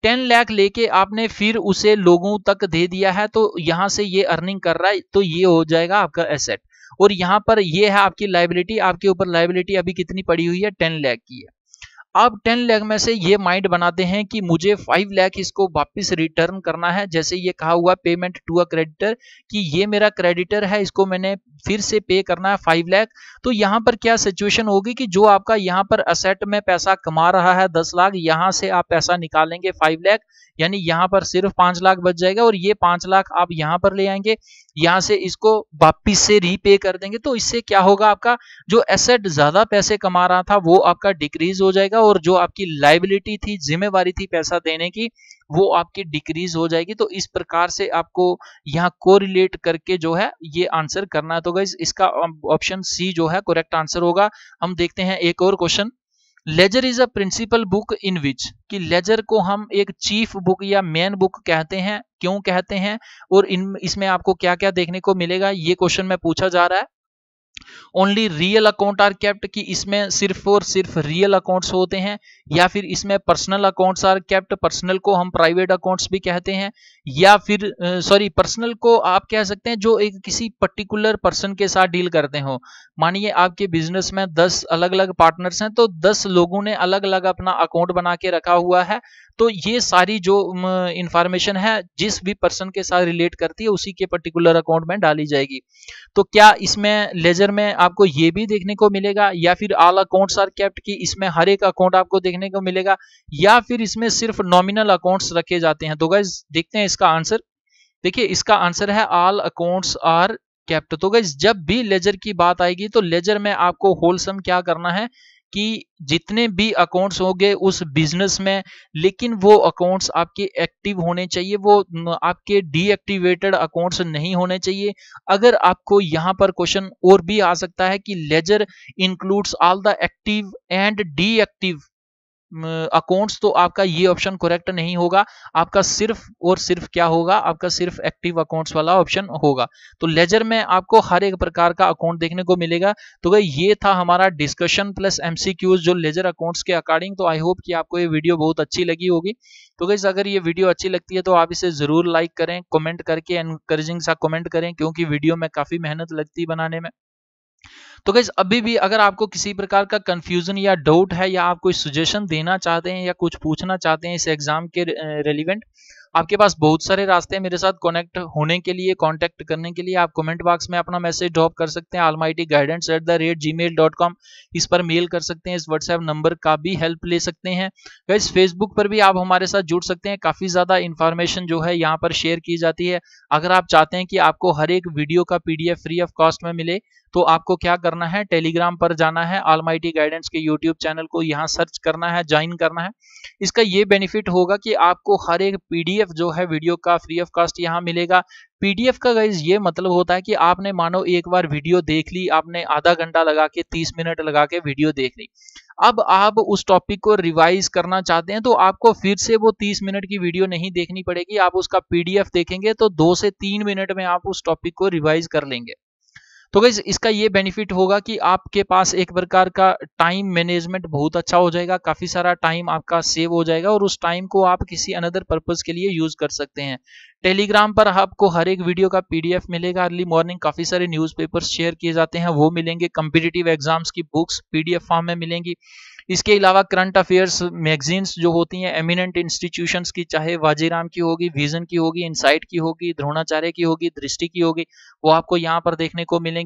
10 लाख लेके आपने फिर उसे लोगों तक दे दिया है, तो यहां से ये अर्निंग कर रहा है, तो ये हो जाएगा आपका एसेट। और यहाँ पर ये है आपकी लायबिलिटी, आपके ऊपर लायबिलिटी अभी कितनी पड़ी हुई है? 10 लाख की है। आप 10 लाख में से ये माइंड बनाते हैं कि मुझे 5 लाख इसको वापस रिटर्न करना है, जैसे ये कहा हुआ पेमेंट टू अ क्रेडिटर कि ये मेरा क्रेडिटर है, इसको मैंने फिर से पे करना है 5 लाख। तो यहाँ पर क्या सिचुएशन होगी कि जो आपका यहाँ पर असेट में पैसा कमा रहा है 10 लाख, यहाँ से आप पैसा निकालेंगे 5 लाख, यानी यहाँ पर सिर्फ 5 लाख बच जाएगा और ये 5 लाख आप यहाँ पर ले आएंगे, यहाँ से इसको वापिस से रीपे कर देंगे। तो इससे क्या होगा, आपका जो एसेट ज्यादा पैसे कमा रहा था वो आपका डिक्रीज हो जाएगा और जो आपकी लायबिलिटी थी, जिम्मेवारी थी पैसा देने की, वो आपकी डिक्रीज हो जाएगी। तो इस प्रकार से आपको यहाँ कोरिलेट करके जो है ये आंसर करना है। तो गाइस इसका ऑप्शन सी जो है करेक्ट आंसर होगा। हम देखते हैं एक और question. Ledger is a principal book in which, कि लेजर को हम एक चीफ बुक या मेन बुक कहते हैं, क्यों कहते हैं, और इसमें आपको क्या क्या देखने को मिलेगा, ये क्वेश्चन में पूछा जा रहा है। Only real account are kept, कि इसमें सिर्फ और सिर्फ रियल अकाउंट्स होते हैं, या फिर इसमें personal accounts are kept, personal को हम प्राइवेट अकाउंट्स भी कहते हैं, या फिर सॉरी पर्सनल को आप कह सकते हैं जो एक किसी पर्टिकुलर पर्सन के साथ डील करते हो। मानिए आपके बिजनेस में 10 अलग अलग पार्टनर्स हैं, तो 10 लोगों ने अलग अलग अपना अकाउंट बना के रखा हुआ है, तो ये सारी जो इंफॉर्मेशन है जिस भी पर्सन के साथ रिलेट करती है उसी के पर्टिकुलर अकाउंट में डाली जाएगी। तो क्या इसमें लेजर में आपको ये भी देखने को मिलेगा, या फिर ऑल अकाउंट्स आर केप्ट, कि इसमें हर एक अकाउंट आपको देखने को मिलेगा, या फिर इसमें सिर्फ नॉमिनल अकाउंट्स रखे जाते हैं। तो गाइस देखते हैं इसका आंसर। देखिए इसका आंसर है ऑल अकाउंट्स आर केप्ट। तो गाइस जब भी लेजर की बात आएगी तो लेजर में आपको होलसम क्या करना है कि जितने भी अकाउंट्स होंगे उस बिजनेस में, लेकिन वो अकाउंट्स आपके एक्टिव होने चाहिए, वो आपके डीएक्टिवेटेड अकाउंट्स नहीं होने चाहिए। अगर आपको यहाँ पर क्वेश्चन और भी आ सकता है कि ledger includes all the active and deactive accounts, तो आपका ये ऑप्शन करेक्ट नहीं होगा। आपका सिर्फ और सिर्फ क्या होगा, आपका सिर्फ एक्टिव अकाउंट्स वाला ऑप्शन होगा। तो लेजर में आपको हर एक प्रकार का अकाउंट देखने को मिलेगा। तो भाई ये था हमारा डिस्कशन प्लस एमसीक्यूज जो लेजर अकाउंट्स के अकॉर्डिंग। तो आई होप कि आपको ये वीडियो बहुत अच्छी लगी होगी। तो गाइस अगर ये वीडियो अच्छी लगती है तो आप इसे जरूर लाइक करें, कमेंट करके एनकरेजिंग सा कमेंट करें, क्योंकि वीडियो में काफी मेहनत लगती है बनाने में। तो गाइस अभी भी अगर आपको किसी प्रकार का कंफ्यूजन या डाउट है, या आप कोई सजेशन देना चाहते हैं या कुछ पूछना चाहते हैं इस एग्जाम के रेलिवेंट, आपके पास बहुत सारे रास्ते हैं मेरे साथ कनेक्ट होने के लिए, कांटेक्ट करने के लिए। आप कमेंट बॉक्स में अपना मैसेज ड्रॉप कर सकते हैं almightyguidance@gmail.com, इस पर मेल कर सकते हैं, इस व्हाट्सएप नंबर का भी हेल्प ले सकते हैं। गाइस फेसबुक पर भी आप हमारे साथ जुड़ सकते हैं, काफी ज्यादा इंफॉर्मेशन जो है यहाँ पर शेयर की जाती है। अगर आप चाहते हैं कि आपको हर एक वीडियो का PDF फ्री ऑफ कॉस्ट में मिले, तो आपको क्या करना है, टेलीग्राम पर जाना है, ऑलमाइटी गाइडेंस के यूट्यूब चैनल को यहाँ सर्च करना है, ज्वाइन करना है। इसका ये बेनिफिट होगा कि आपको हर एक PDF जो है वीडियो का फ्री ऑफ कॉस्ट यहाँ मिलेगा। PDF का गाइज ये मतलब होता है कि आपने मानो एक बार वीडियो देख ली, आपने आधा घंटा लगा के 30 मिनट लगा के वीडियो देख ली, अब आप उस टॉपिक को रिवाइज करना चाहते हैं तो आपको फिर से वो 30 मिनट की वीडियो नहीं देखनी पड़ेगी, आप उसका PDF देखेंगे तो 2 से 3 मिनट में आप उस टॉपिक को रिवाइज कर लेंगे। तो गाइस इसका ये बेनिफिट होगा कि आपके पास एक प्रकार का टाइम मैनेजमेंट बहुत अच्छा हो जाएगा, काफी सारा टाइम आपका सेव हो जाएगा और उस टाइम को आप किसी अनदर पर्पस के लिए यूज कर सकते हैं। टेलीग्राम पर आपको हर एक वीडियो का PDF मिलेगा, अर्ली मॉर्निंग काफी सारे न्यूज़पेपर्स शेयर किए जाते हैं वो मिलेंगे, कॉम्पिटिटिव एग्जाम्स की बुक्स PDF फॉर्म में मिलेंगी। इसके अलावा करंट अफेयर्स मैगजीन्स जो होती हैं एमिनेंट इंस्टीट्यूशंस की, चाहे वाजीराम की होगी, विजन की होगी, इनसाइट की होगी, द्रोणाचार्य की होगी, दृष्टि की होगी, वो आपको यहाँ पर देखने को मिलेंगी।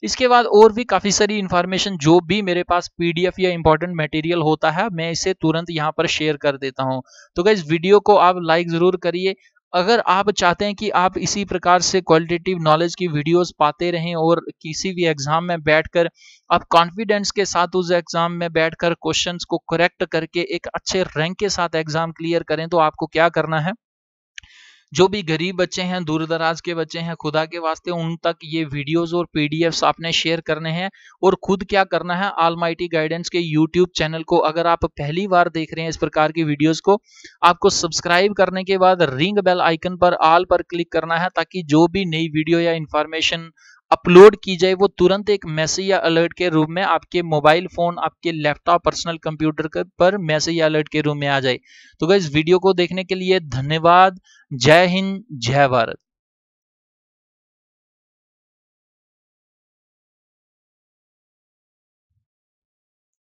इसके बाद और भी काफी सारी इंफॉर्मेशन जो भी मेरे पास PDF या इंपॉर्टेंट मटेरियल होता है मैं इसे तुरंत यहाँ पर शेयर कर देता हूँ। तो गाइस वीडियो को आप लाइक जरूर करिए। अगर आप चाहते हैं कि आप इसी प्रकार से क्वालिटेटिव नॉलेज की वीडियोस पाते रहें और किसी भी एग्जाम में बैठकर आप कॉन्फिडेंस के साथ उस एग्जाम में बैठकर क्वेश्चंस को करेक्ट करके एक अच्छे रैंक के साथ एग्जाम क्लियर करें, तो आपको क्या करना है, जो भी गरीब बच्चे हैं, दूर दराज के बच्चे हैं, खुदा के वास्ते उन तक ये वीडियोस और PDFs आपने शेयर करने हैं। और खुद क्या करना है, ऑलमाइटी गाइडेंस के YouTube चैनल को अगर आप पहली बार देख रहे हैं इस प्रकार की वीडियोस को, आपको सब्सक्राइब करने के बाद रिंग बेल आइकन पर ऑल पर क्लिक करना है, ताकि जो भी नई वीडियो या इंफॉर्मेशन अपलोड की जाए वो तुरंत एक मैसेज या अलर्ट के रूप में आपके मोबाइल फोन, आपके लैपटॉप, पर्सनल कंप्यूटर पर मैसेज या अलर्ट के रूप में आ जाए। तो गाइस वीडियो को देखने के लिए धन्यवाद। जय हिंद, जय भारत।